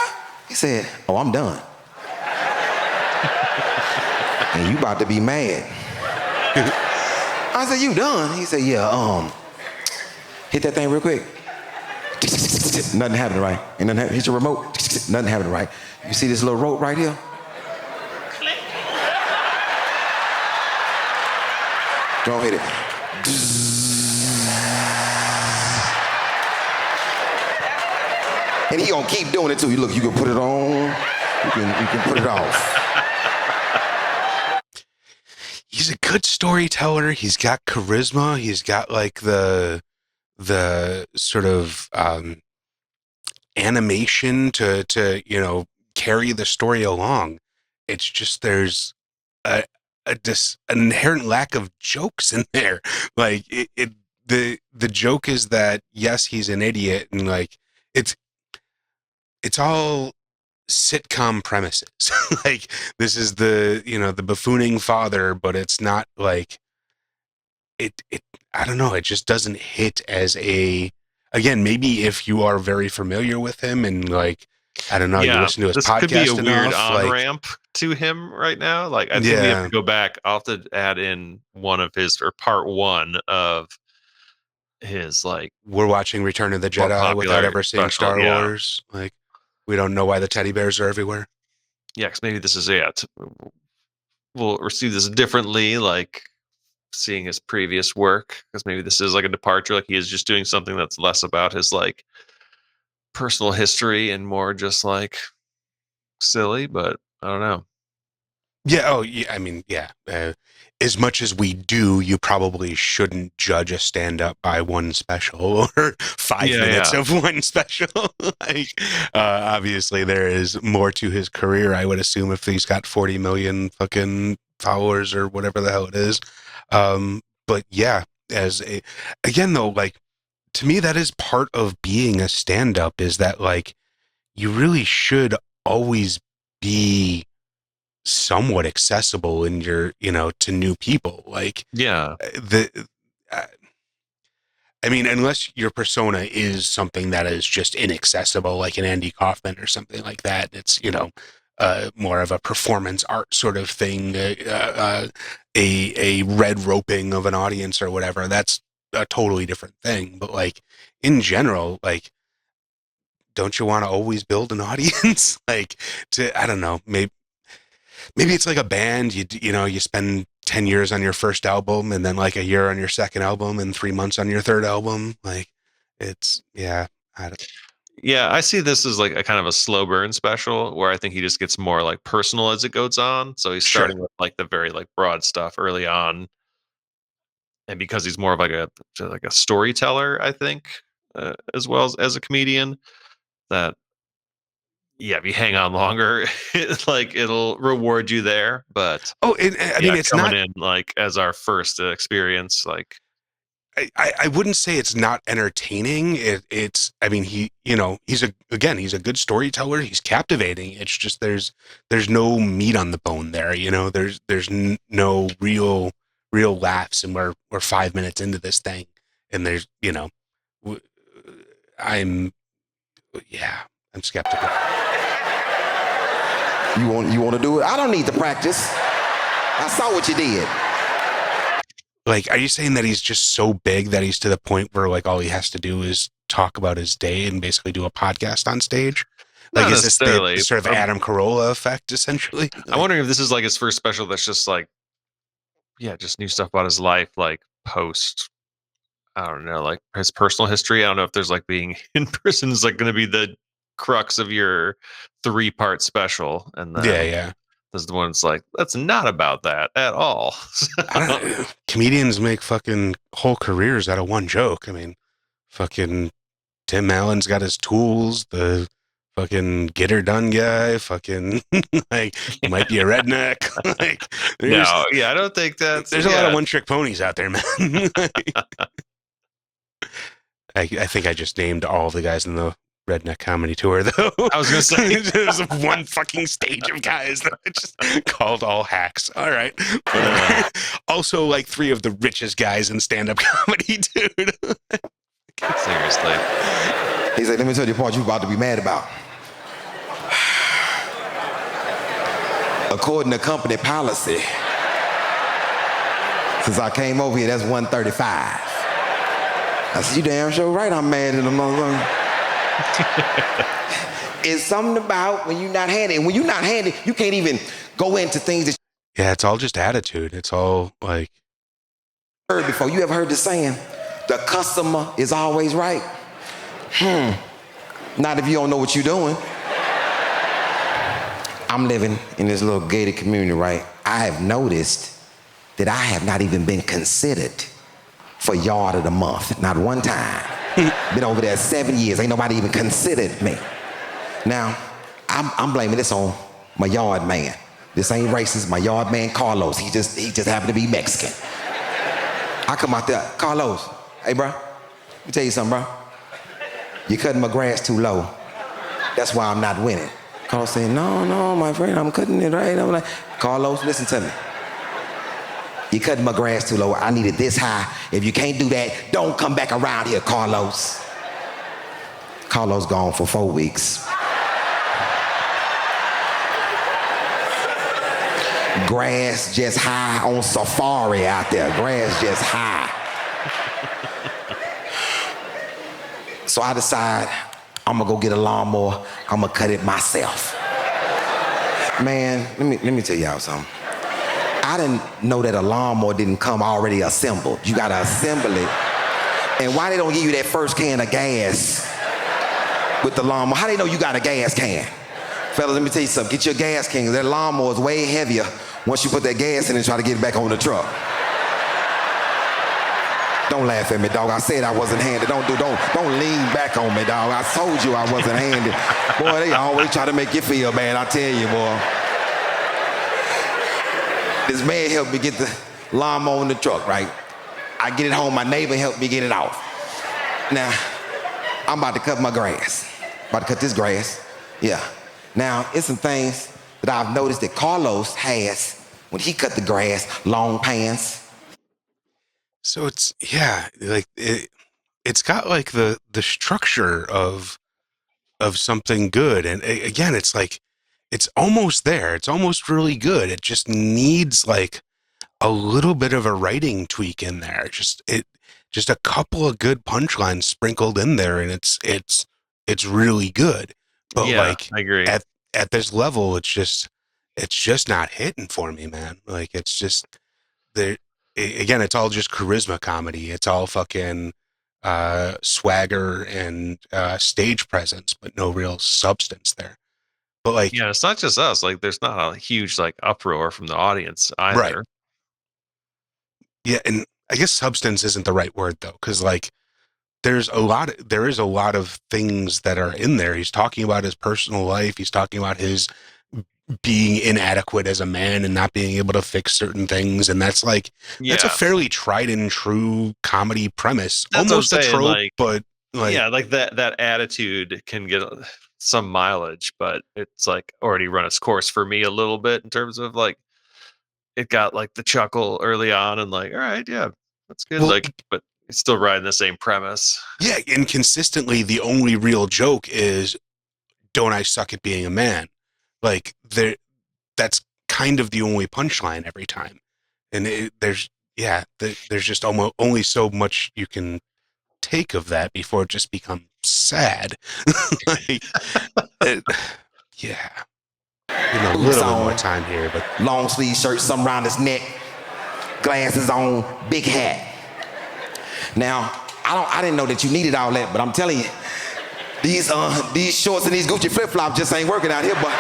He said, oh, I'm done. And you about to be mad. I said, you done? He said, yeah, hit that thing real quick. Nothing happening right. Ain't nothing happening. Hit your remote. Nothing happening right. You see this little rope right here? Go hit it. And he gonna keep doing it too. Look, you can put it on, you can put it off. He's a good storyteller. He's got charisma. He's got like the sort of animation to carry the story along. It's just there's an inherent lack of jokes in there. Like, the joke is that, yes, he's an idiot, and like, it's all sitcom premises. Like, this is the buffooning father, but it's not like it I don't know, it just doesn't hit as again, maybe if you are very familiar with him and like I don't know. You listen to his this podcast could be a weird enough, on like, ramp to him right now. Like, I think we have to go back. I'll have to add in one of his, or part one of his, like, we're watching Return of the more Jedi without popular ever seeing special, Star yeah. Wars. Like, we don't know why the teddy bears are everywhere. Yeah, because maybe this is it. We'll receive this differently, like seeing his previous work, because maybe this is like a departure. Like, he is just doing something that's less about his like personal history and more just like silly. But I don't know. Yeah. Oh, yeah. I mean, yeah. As much as we do, you probably shouldn't judge a stand-up by one special or 5 minutes of one special. Like, obviously, there is more to his career. I would assume if he's got 40 million fucking followers or whatever the hell it is. But yeah, again though, like, to me, that is part of being a stand-up, is that like you really should always be somewhat accessible in your, to new people. Like, I mean, unless your persona is something that is just inaccessible, like an Andy Kaufman or something like that, it's, more of a performance art sort of thing, a red roping of an audience or whatever. That's a totally different thing. But like, in general, like, don't you want to always build an audience? Like, I don't know, maybe it's like a band. You spend 10 years on your first album, and then like a year on your second album, and 3 months on your third album. Like, I see this as like a kind of a slow burn special, where I think he just gets more like personal as it goes on. So he's starting with like the very like broad stuff early on, and because he's more of like a storyteller, I think, as well as a comedian, that if you hang on longer, it'll reward you there. But I mean, it's coming not in like as our first experience, like, I wouldn't say it's not entertaining. I mean, he's a good storyteller. He's captivating. It's just there's no meat on the bone there. There's no real laughs, and we're 5 minutes into this thing, and there's I'm skeptical. You want to do it? I don't need to practice. I saw what you did. Like, are you saying that he's just so big that he's to the point where like all he has to do is talk about his day and basically do a podcast on stage? Like, is this the sort of Adam Carolla effect, essentially? I'm wondering if this is like his first special that's just like, just new stuff about his life, like post, I don't know, like his personal history. I don't know if there's like being in prison is like going to be the crux of your 3-part special. And then there's the one that's like, that's not about that at all. I don't know. Comedians make fucking whole careers out of one joke. I mean, fucking Tim Allen's got his tools, the fucking get her done guy, fucking like might be a redneck. Like, I don't think that's. There's a lot of one-trick ponies out there, man. I think I just named all the guys in the redneck comedy tour, though. I was gonna say there's one fucking stage of guys that I just called all hacks. All right. Also, like 3 of the richest guys in stand-up comedy, dude. Seriously. He said, "Let me tell you the part you're about to be mad about. According to company policy, since I came over here, that's 135. I said, you damn sure right I'm mad at the motherfucker. It's something about when you're not handy. And when you're not handy, you can't even go into things that it's all just attitude. It's all like heard before. You ever heard the saying, the customer is always right? Not if you don't know what you're doing. I'm living in this little gated community, right? I have noticed that I have not even been considered for yard of the month. Not one time. Been over there 7 years. Ain't nobody even considered me. Now, I'm blaming this on my yard man. This ain't racist. My yard man, Carlos. He just happened to be Mexican. I come out there, Carlos. Hey, bro. Let me tell you something, bro. You're cutting my grass too low. That's why I'm not winning. Carlos said, no, my friend, I'm cutting it right. I'm like, Carlos, listen to me. You're cutting my grass too low. I need it this high. If you can't do that, don't come back around here, Carlos. Carlos gone for 4 weeks. grass just high on safari out there. Grass just high. So I decide I'm gonna go get a lawnmower. I'm gonna cut it myself. Man, let me tell y'all something. I didn't know that a lawnmower didn't come already assembled. You gotta assemble it. And why they don't give you that first can of gas with the lawnmower? How they know you got a gas can? Fellas, let me tell you something. Get your gas can, 'cause that lawnmower is way heavier once you put that gas in and try to get it back on the truck. Don't laugh at me, dog. I said I wasn't handed. Don't lean back on me, dog. I told you I wasn't handed. Boy, they always try to make you feel bad. I tell you, boy. This man helped me get the lawnmower in the truck, right? I get it home. My neighbor helped me get it off. Now, I'm about to cut my grass. About to cut this grass. Yeah. Now, it's some things that I've noticed that Carlos has when he cut the grass, long pants. So it's like it's got like the structure of something good, and again, it's like it's almost there. It's almost really good. It just needs like a little bit of a writing tweak in there. Just a couple of good punchlines sprinkled in there, and it's really good. But Yeah, like I agree. At this level, it's just not hitting for me, man. Like it's just there. Again, it's all just charisma comedy. It's all fucking swagger and stage presence, but no real substance there. But like, Yeah, it's not just us. Like, there's not a huge like uproar from the audience either. Right. Yeah, and I guess substance isn't the right word though, because like there is a lot of things that are in there. He's talking about his personal life. He's talking about his being inadequate as a man and not being able to fix certain things, and that's like that's a fairly tried and true comedy premise. That's almost what I'm a saying, trope, like, but like yeah, like that attitude can get some mileage, but it's like already run its course for me a little bit in terms of like it got like the chuckle early on and like, all right, yeah, that's good. Well, like, but it's still riding the same premise. yeah, and consistently the only real joke is, don't I suck at being a man? Like that's kind of the only punchline every time, and there's just almost only so much you can take of that before it just becomes sad. Like, yeah, a little bit more time here, but long sleeve shirt, something around his neck, glasses on, big hat. Now, I didn't know that you needed all that, but I'm telling you, these shorts and these Gucci flip-flops just ain't working out here, but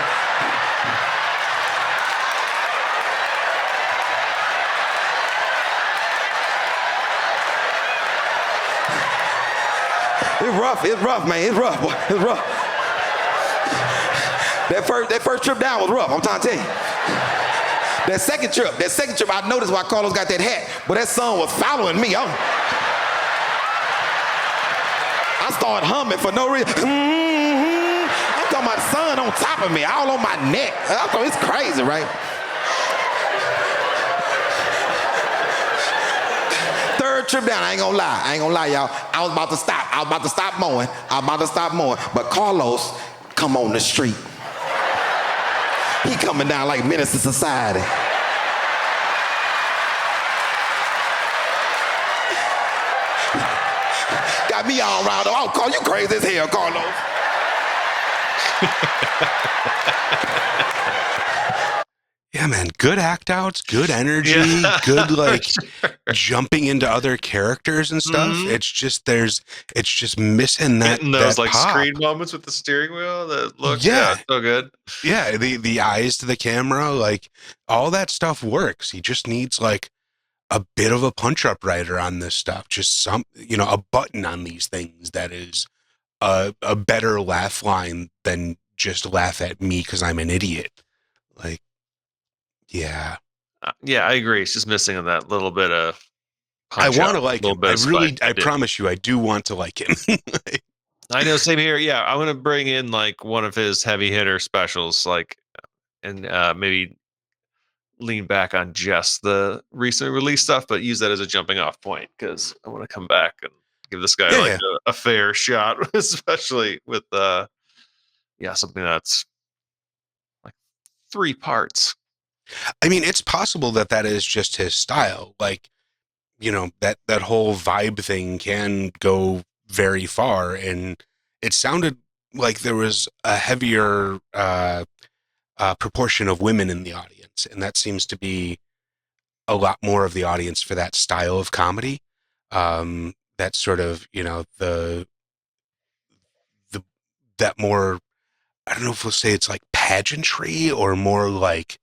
it's rough, man. It's rough, boy. It's rough. That first trip down was rough, I'm trying to tell you. That second trip, I noticed why Carlos got that hat, but that son was following me. I started humming for no reason. I'm talking about the sun on top of me, all on my neck. I thought it's crazy, right? Third trip down, I ain't gonna lie, y'all. I was about to stop mowing. But Carlos come on the street. He coming down like menace to society. Got me all riled up. I'll call you crazy as hell, Carlos. yeah, man, good act outs, good energy, good like jumping into other characters and stuff. It's just missing that Getting those that like pop. screen moments with the steering wheel that look Yeah. so good. Yeah, the eyes to the camera, like all that stuff works. He just needs like a bit of a punch-up writer on this stuff. Just a button on these things that is a better laugh line than just laugh at me because I'm an idiot. Like, yeah. Yeah, I agree. It's just missing on that little bit of I punch want to up, like little him. bit I of really, spike. I promise you, I do want to like him. I know, same here. Yeah, I'm gonna bring in like one of his heavy hitter specials, like, and maybe lean back on just the recent release stuff, but use that as a jumping off point because I want to come back and give this guy Yeah, a fair shot, especially with something that's like 3 parts. I mean, it's possible that is just his style. Like, that whole vibe thing can go very far, and it sounded like there was a heavier proportion of women in the audience, and that seems to be a lot more of the audience for that style of comedy. That sort of, the that more, I don't know if we'll say it's like pageantry or more like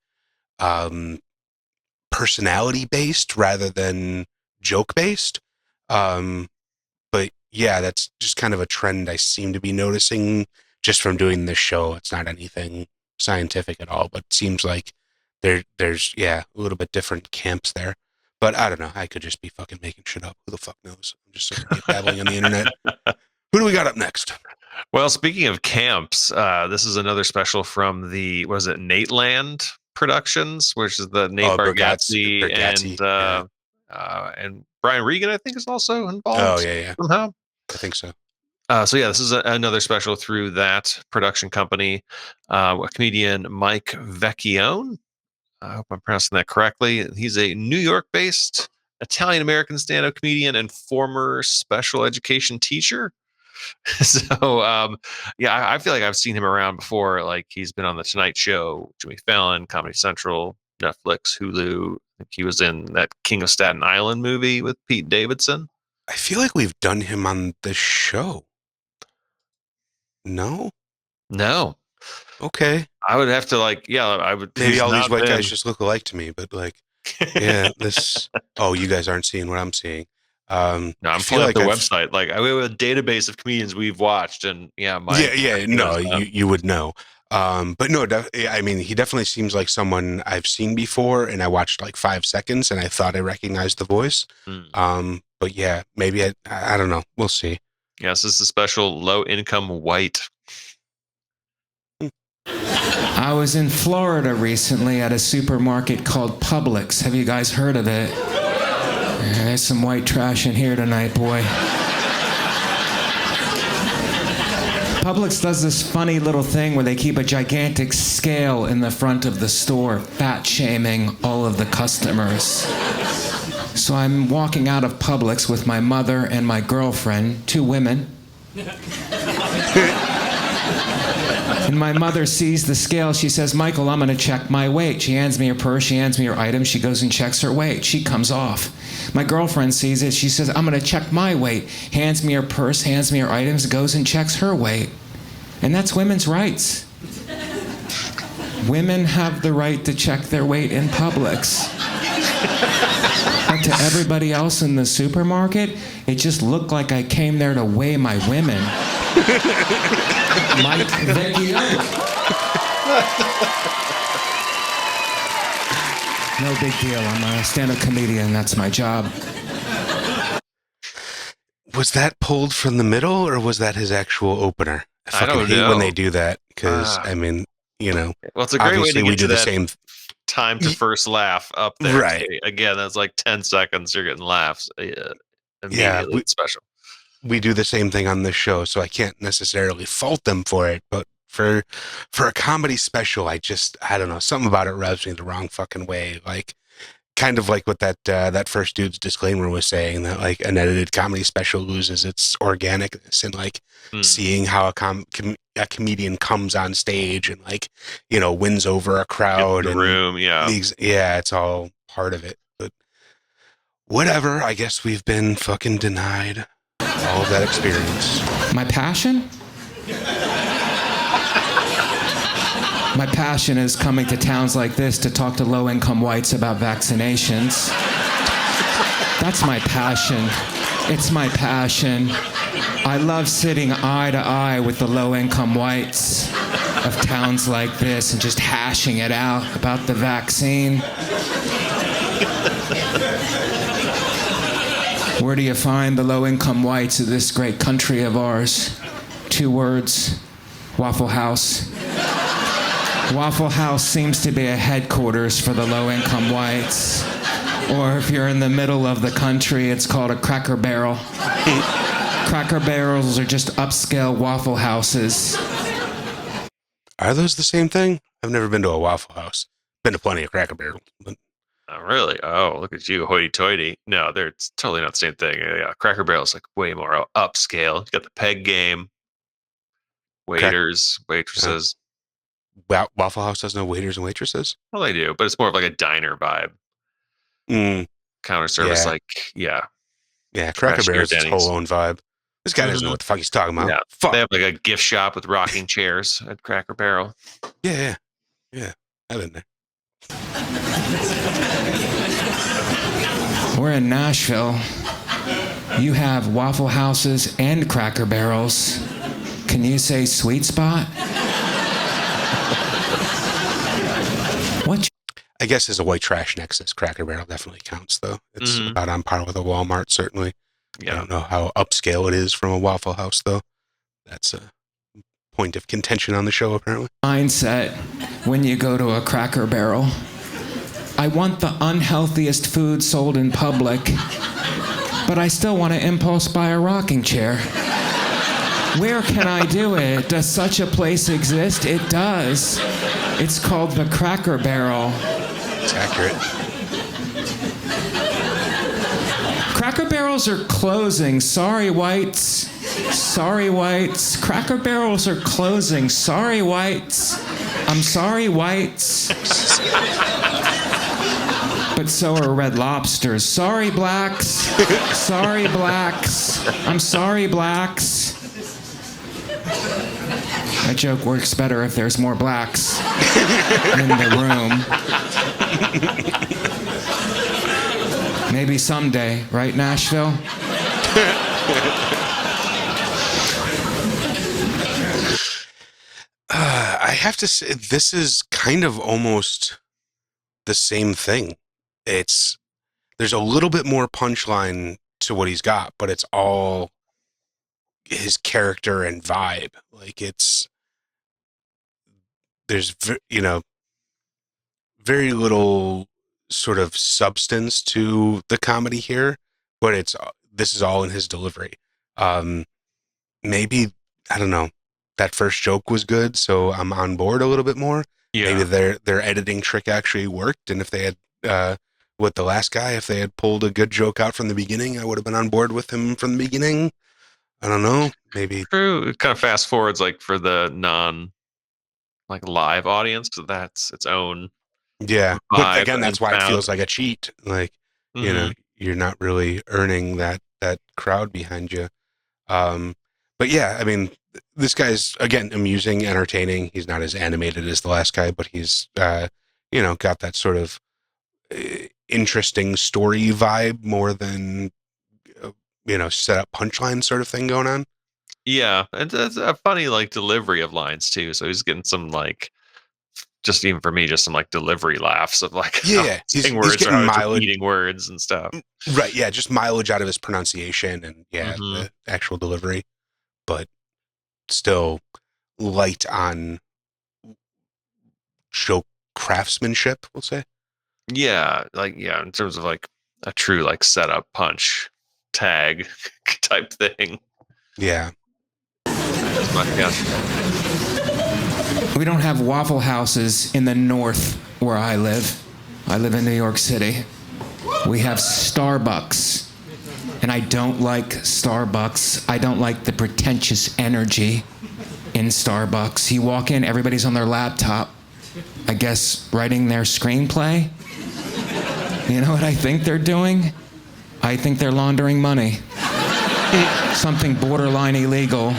personality based rather than joke based. But yeah, that's just kind of a trend I seem to be noticing just from doing this show. It's not anything scientific at all, but it seems like there's a little bit different camps there. But I don't know. I could just be fucking making shit up. Who the fuck knows? I'm just sort of babbling on the internet. Who do we got up next? Well, speaking of camps, this is another special from the, was it Nateland Productions, which is the Nate Bargatze and Brian Regan, I think, is also involved. Oh, yeah. Somehow. I think so. So yeah, this is another special through that production company. Comedian Mike Vecchione. I hope I'm pronouncing that correctly. He's a New York-based Italian-American stand-up comedian and former special education teacher. So, I feel like I've seen him around before. Like, he's been on The Tonight Show, Jimmy Fallon, Comedy Central, Netflix, Hulu. I think he was in that King of Staten Island movie with Pete Davidson. I feel like we've done him on the show. No? Okay. I would have to I would. Maybe all these white guys just look alike to me, but you guys aren't seeing what I'm seeing. No, I'm pulling up the website. Like, we have a database of comedians we've watched, and you would know. But no, I mean, he definitely seems like someone I've seen before, and I watched like 5 seconds, and I thought I recognized the voice. But yeah, maybe I don't know. We'll see. Yes, this is a special Low Income White. I was in Florida recently at a supermarket called Publix. Have you guys heard of it? There's some white trash in here tonight, boy. Publix does this funny little thing where they keep a gigantic scale in the front of the store, fat shaming all of the customers. So I'm walking out of Publix with my mother and my girlfriend, 2 women. And my mother sees the scale. She says, "Michael, I'm going to check my weight." She hands me her purse. She hands me her items. She goes and checks her weight. She comes off. My girlfriend sees it. She says, "I'm going to check my weight." Hands me her purse, hands me her items, goes and checks her weight. And that's women's rights. Women have the right to check their weight in Publix. But to everybody else in the supermarket, it just looked like I came there to weigh my women. Mike Vecchione. No big deal. I'm a stand-up comedian. That's my job. Was that pulled from the middle, or was that his actual opener? I fucking hate when they do that, because, I mean, Well, it's a great way to get to the same time to first laugh up there. Right. Again, that's like 10 seconds. You're getting laughs. Immediately. It's special. We do the same thing on this show, so I can't necessarily fault them for it. But for a comedy special, I don't know, something about it rubs me the wrong fucking way. Like, kind of like what that first dude's disclaimer was saying, that like an edited comedy special loses its organicness, and like seeing how a comedian comes on stage and like, wins over a crowd in the room, it's all part of it. But whatever, I guess we've been fucking denied all of that experience. My passion? My passion is coming to towns like this to talk to low-income whites about vaccinations. That's my passion. It's my passion. I love sitting eye to eye with the low-income whites of towns like this and just hashing it out about the vaccine. Where do you find the low-income whites of this great country of ours? 2 words: Waffle House. Waffle House seems to be a headquarters for the low-income whites. Or if you're in the middle of the country, it's called a Cracker Barrel. Cracker Barrels are just upscale Waffle Houses. Are those the same thing? I've never been to a Waffle House. Been to plenty of Cracker Barrel. But Oh, really? Oh, look at you, hoity-toity. No, they're it's totally not the same thing. Yeah, Cracker Barrel's like way more upscale. You got the peg game, waiters, waitresses. Waffle House has no waiters and waitresses? Well, they do, but it's more of like a diner vibe. Mm, Counter service, Yeah. like, yeah. yeah, Cracker Trashier Barrel's its Denny's. whole own vibe. This guy doesn't know Mhm. what the fuck he's talking about. Yeah. Fuck. They have like a gift shop with rocking chairs at Cracker Barrel. Yeah. I've been there. We're in Nashville. You have Waffle Houses and Cracker Barrels. Can you say sweet spot? What? I guess as a white trash nexus, Cracker Barrel definitely counts, though. It's Mhm. about on par with a Walmart, certainly. I Yeah. don't know how upscale it is from a Waffle House, though. That's a point of contention on the show, apparently. Mindset when you go to a Cracker Barrel. I want the unhealthiest food sold in public, but I still want to impulse buy a rocking chair. Where can I do it? Does such a place exist? It does. It's called the Cracker Barrel. It's accurate. Cracker Barrels are closing. Sorry, whites. Sorry, whites. Cracker Barrels are closing. Sorry, whites. I'm sorry, whites. But so are Red Lobsters. Sorry, blacks. Sorry, blacks. I'm sorry, blacks. That joke works better if there's more blacks in the room. Maybe someday, right, Nashville? I have to say, this is kind of almost the same thing. There's a little bit more punchline to what he's got, but it's all his character and vibe. Like there's very little sort of substance to the comedy here, but this is all in his delivery. Maybe, I don't know, that first joke was good, so I'm on board a little bit more. Yeah. Maybe their editing trick actually worked, and if they had with the last guy, if they had pulled a good joke out from the beginning, I would have been on board with him from the beginning. I don't know. Maybe. True. It kind of fast forwards like for the non like live audience, so that's its own Yeah. vibe But again, that's and why it sound. feels like a cheat. Like, you're not really earning that crowd behind you. But yeah, I mean, this guy's, again, amusing, entertaining. He's not as animated as the last guy, but he's, got that sort of interesting story vibe more than, set up punchline sort of thing going on. Yeah, and it's a funny like delivery of lines too. So he's getting some like, just even for me, just some like delivery laughs of like Yeah, he's saying words or getting how he's mileage. repeating words and stuff. Right, yeah, just mileage out of his pronunciation and, Mhm. the actual delivery. But still light on joke craftsmanship, we'll say. Yeah, like in terms of like a true like setup punch tag type thing. Yeah. That's my guess. We don't have Waffle Houses in the north where I live. I live in New York City. We have Starbucks. And I don't like Starbucks. I don't like the pretentious energy in Starbucks. You walk in, everybody's on their laptop. I guess writing their screenplay. You know what I think they're doing? I think they're laundering money. Something borderline illegal.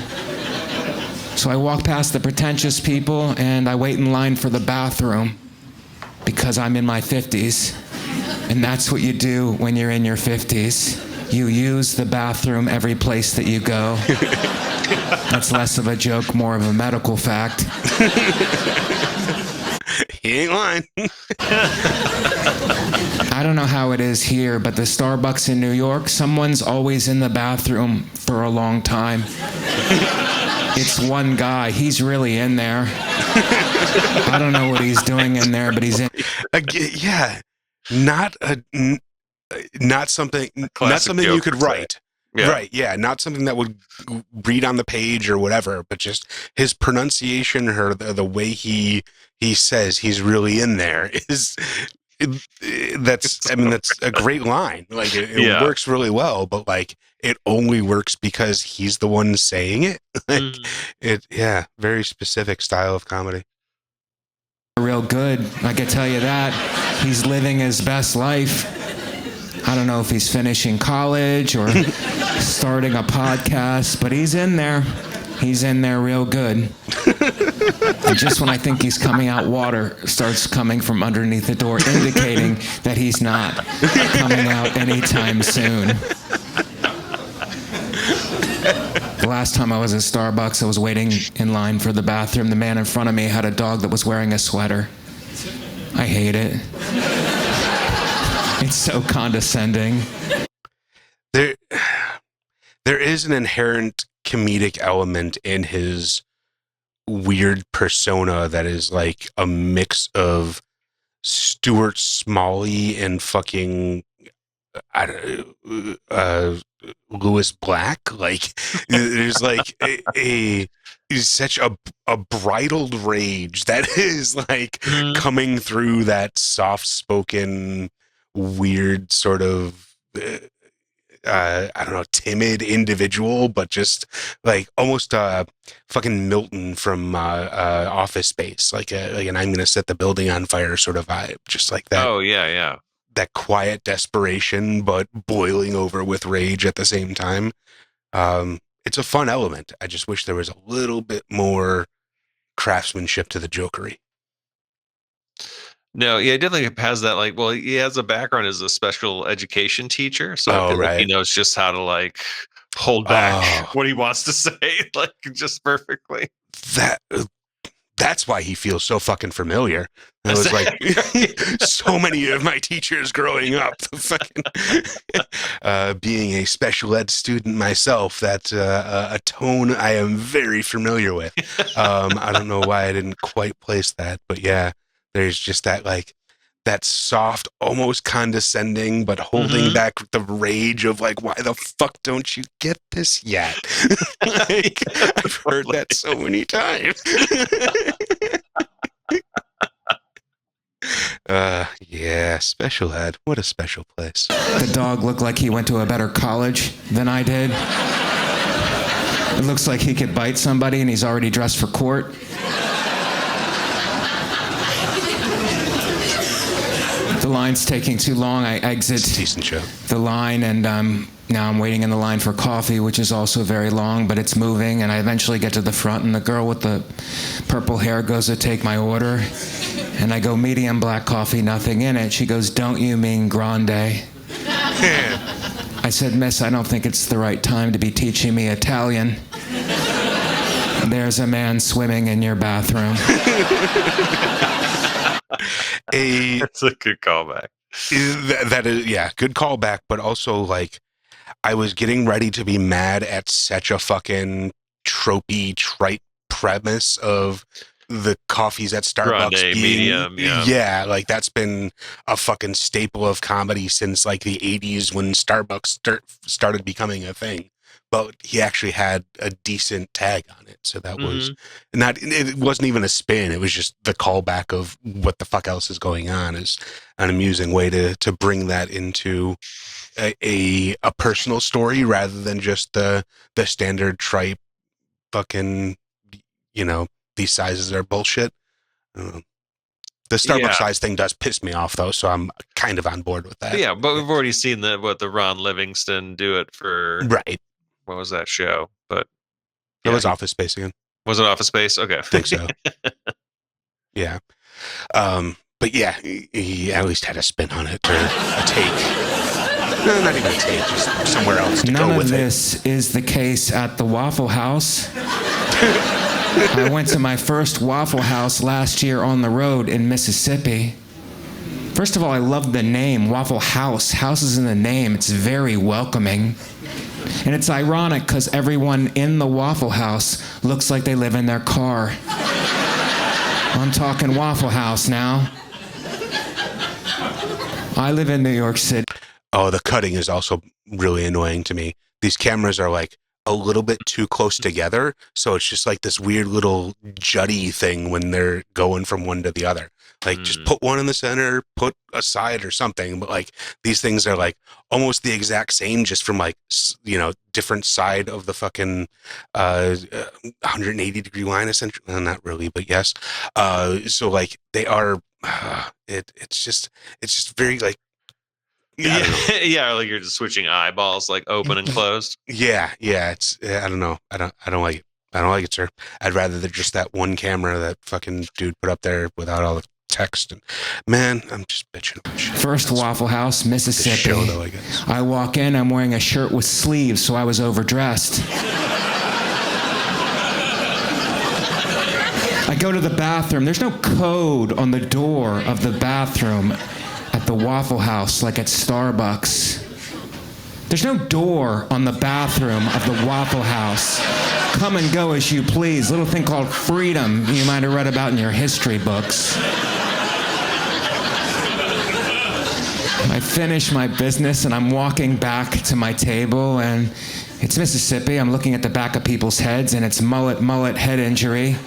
So I walk past the pretentious people and I wait in line for the bathroom because I'm in my 50s. And that's what you do when you're in your 50s. You use the bathroom every place that you go. That's less of a joke, more of a medical fact. He ain't lying. I don't know how it is here, but the Starbucks in New York, someone's always in the bathroom for a long time. It's one guy. He's really in there. I don't know what he's doing in there, but he's in. Yeah. Not something Classic you joke could to say. write. Yeah. Right, yeah, not something that would read on the page or whatever, but just his pronunciation or the way he says he's really in there is that's a great line. Like it Yeah. works really well, but like it only works because he's the one saying it. Like very specific style of comedy. Real good, I can tell you that. He's living his best life. I don't know if he's finishing college or starting a podcast, but he's in there. He's in there real good. And just when I think he's coming out, water starts coming from underneath the door, indicating that he's not coming out anytime soon. The last time I was at Starbucks, I was waiting in line for the bathroom. The man in front of me had a dog that was wearing a sweater. I hate it. It's so condescending. There is an inherent comedic element in his weird persona that is like a mix of Stuart Smalley and fucking Lewis Black. Like there's like a such a bridled rage that is like coming through that soft-spoken, weird sort of I don't know, timid individual, but just like almost fucking Milton from Office Space, like an I'm gonna set the building on fire sort of vibe, just like that. Oh yeah. That quiet desperation, but boiling over with rage at the same time. It's a fun element. I just wish there was a little bit more craftsmanship to the jokery. No, yeah, he definitely has that. Like, well, he has a background as a special education teacher, so I feel like he knows just how to like hold back what he wants to say, like just perfectly. That's why he feels so fucking familiar. It was like so many of my teachers growing up, fucking being a special ed student myself, that's a tone I am very familiar with. I don't know why I didn't quite place that, but yeah, there's just that like that soft, almost condescending, but holding back the rage of like, why the fuck don't you get this yet? Like, I've heard that so many times. Yeah, special ed. What a special place. The dog looked like he went to a better college than I did. It looks like he could bite somebody and he's already dressed for court. The line's taking too long. I exit Decent show. the line, and now I'm waiting in the line for coffee, which is also very long, but it's moving, and I eventually get to the front, and the girl with the purple hair goes to take my order, and I go, medium black coffee, nothing in it. She goes, don't you mean grande? I said, miss, I don't think it's the right time to be teaching me Italian. There's a man swimming in your bathroom. That's a good callback. That is, yeah, good callback, but also like I was getting ready to be mad at such a fucking tropey, trite premise of the coffees at Starbucks Grande, being, medium, yeah, like that's been a fucking staple of comedy since like the 80s when Starbucks started becoming a thing. But he actually had a decent tag on it, so that was not. It wasn't even a spin. It was just the callback of what the fuck else is going on. Is an amusing way to bring that into a personal story rather than just the standard tripe fucking, you know, these sizes are bullshit. The Starbucks size thing does piss me off though, so I'm kind of on board with that. Yeah, but we've already seen the Ron Livingston do it for right. What was that show? But it was Office Space again. Was it Office Space? Okay, I think so. Yeah, but yeah, he at least had a spin on it or a take. No, not even a take, just somewhere else to go with it. None of this is the case at the Waffle House. I went to my first Waffle House last year on the road in Mississippi. First of all, I love the name, Waffle House. House is in the name. It's very welcoming. And it's ironic because everyone in the Waffle House looks like they live in their car. I'm talking Waffle House now. I live in New York City. Oh, the cutting is also really annoying to me. these cameras are like a little bit too close together, so it's just like this weird little juddy thing when they're going from one to the other. Like just put one in the center, put a side or something, but like these things are like almost the exact same, just from like different side of the fucking 180-degree line, essentially. Not really, but yes. So like they are. It's just very like. Yeah, like you're just switching eyeballs, like open and closed. Yeah. It's I don't know. I don't like it. I don't like it, sir. I'd rather than just that one camera that fucking dude put up there without all the text. And man, I'm just bitching about shit. First Waffle House, Mississippi. Show, though, I guess. I walk in, I'm wearing a shirt with sleeves, so I was overdressed. I go to the bathroom. There's no code on the door of the bathroom at the Waffle House like at Starbucks. There's no door on the bathroom of the Waffle House. Come and go as you please. Little thing called freedom you might have read about in your history books. I finish my business and I'm walking back to my table, and it's Mississippi. I'm looking at the back of people's heads, and it's mullet, head injury.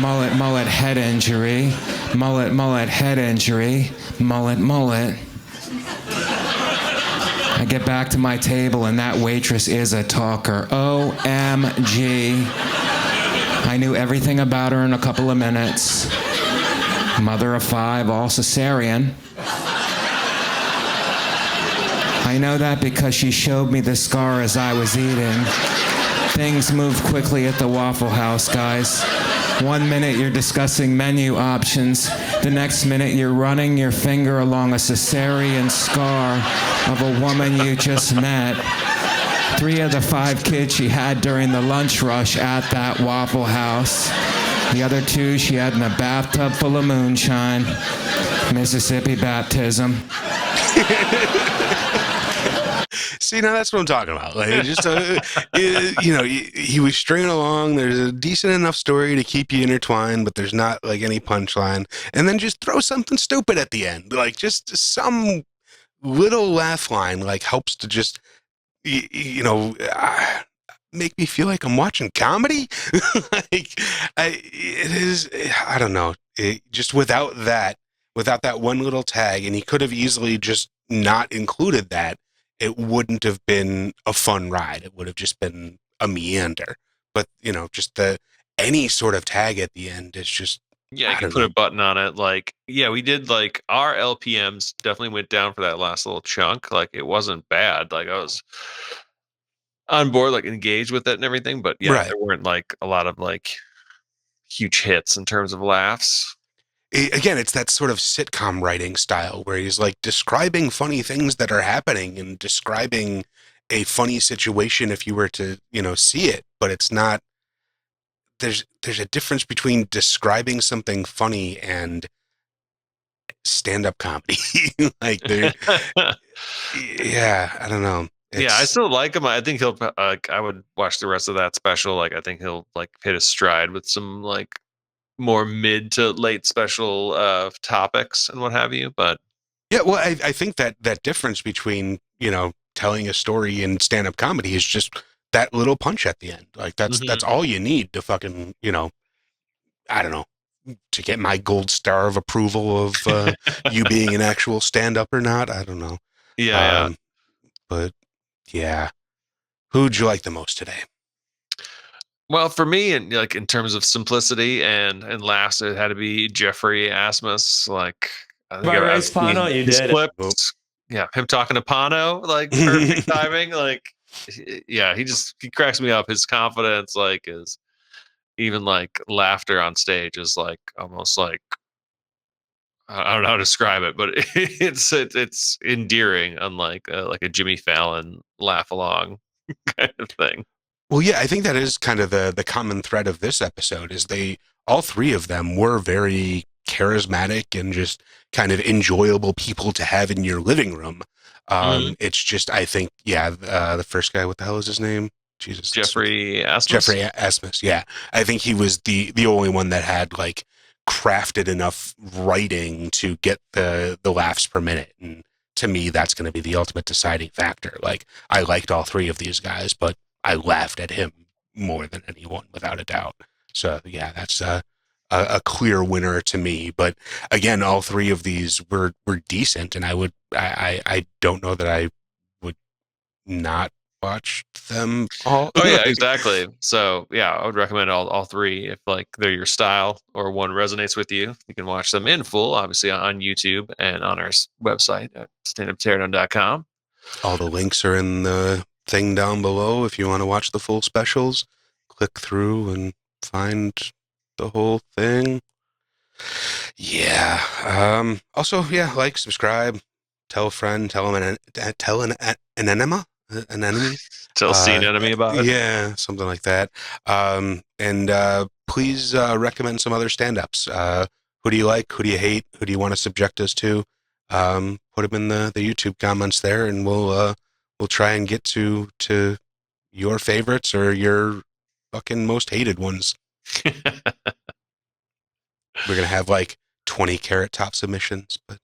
Mullet, head injury. Mullet, head injury. Mullet. I get back to my table, and that waitress is a talker. OMG. I knew everything about her in a couple of minutes. Mother of 5, all cesarean. I know that because she showed me the scar as I was eating. Things move quickly at the Waffle House, guys. 1 minute you're discussing menu options. The next minute you're running your finger along a cesarean scar of a woman you just met. 3 of the 5 kids she had during the lunch rush at that Waffle House. The other 2 she had in a bathtub full of moonshine. Mississippi baptism. See, now that's what I'm talking about. Like, just he was stringing along. There's a decent enough story to keep you intertwined, but there's not like any punchline. And then just throw something stupid at the end, like just some little laugh line, like helps to just make me feel like I'm watching comedy. It is. I don't know. Just without that one little tag, and he could have easily just not included that. It wouldn't have been a fun ride. It would have just been a meander. But, just any sort of tag at the end is just... Yeah, you can put a button on it. Like, yeah, we did, like, our LPMs definitely went down for that last little chunk. Like, it wasn't bad. Like, I was on board, like, engaged with it and everything. But, yeah, There weren't, like, a lot of, like, huge hits in terms of laughs. Again, it's that sort of sitcom writing style where he's like describing funny things that are happening and describing a funny situation if you were to, see it, but it's not. There's a difference between describing something funny and stand-up comedy. Like, yeah, I don't know. I still like him. I think he'll. I would watch the rest of that special. Like, I think he'll like hit a stride with some like more mid to late special topics and what have you. But yeah, well, I think that difference between telling a story in stand-up comedy is just that little punch at the end. Like that's all you need to fucking I don't know, to get my gold star of approval of you being an actual stand-up or not. I don't know. Yeah. But yeah, who'd you like the most today? Well, for me, and like in terms of simplicity and last, it had to be Geoffrey Asmus. Like, I think Race Pano, you did clips. Yeah, him talking to Pano, like perfect timing. Like, yeah, he cracks me up. His confidence, like, is even like laughter on stage is like almost like I don't know how to describe it, but it's endearing, unlike like a Jimmy Fallon laugh along kind of thing. Well, yeah, I think that is kind of the common thread of this episode is all 3 of them were very charismatic and just kind of enjoyable people to have in your living room. It's just, I think, the first guy, what the hell is his name? Jesus. Geoffrey Asmus? Geoffrey Asmus, yeah. I think he was the only one that had like crafted enough writing to get the laughs per minute. And to me, that's going to be the ultimate deciding factor. Like, I liked all three of these guys, but I laughed at him more than anyone, without a doubt. So yeah, that's a clear winner to me. But again, all three of these were decent, and I don't know that I would not watch them all. Oh yeah, exactly. So yeah, I would recommend all three if like they're your style or one resonates with you. You can watch them in full, obviously on YouTube and on our website at standupteardown.com. All the links are in the thing down below. If you want to watch the full specials, click through and find the whole thing. Yeah. Also, yeah, like, subscribe, tell a friend, tell an enema. An enemy. Tell a scene enemy about it. Yeah, something like that. And please recommend some other stand-ups. Who do you like? Who do you hate? Who do you want to subject us to? Put them in the YouTube comments there, and we'll try and get to your favorites or your fucking most hated ones. We're gonna have like 20 Carrot Top submissions, but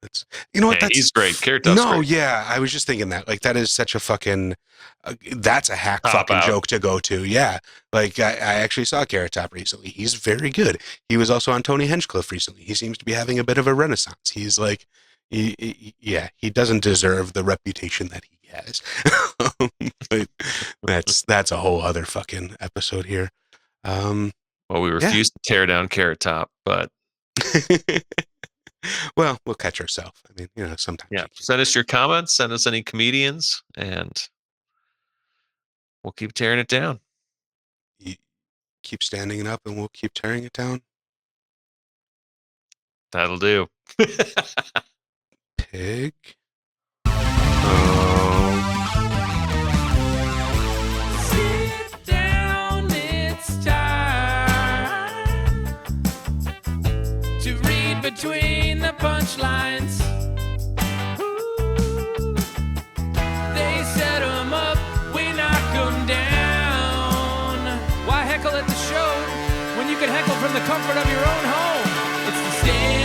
that's, you know what? Hey, That's he's great. Carrot Top's no, great. yeah, I was just thinking that. Like, that is such a fucking that's a hack Cop fucking out. joke to go to. Yeah, like I actually saw Carrot Top recently. He's very good. He was also on Tony Hinchcliffe recently. He seems to be having a bit of a renaissance. He's like, he doesn't deserve the reputation that he has. But that's a whole other fucking episode here. Well, we refuse to tear down Carrot Top, but well, we'll catch ourselves. I mean, you know, sometimes. yeah, send us your comments, send us any comedians, and we'll keep tearing it down. You keep standing it up, and we'll keep tearing it down. That'll do. Pig. Oh. Sit down, it's time to read between the punchlines. Ooh. They set 'em up, we knock 'em down. Why heckle at the show when you can heckle from the comfort of your own home? It's the Stand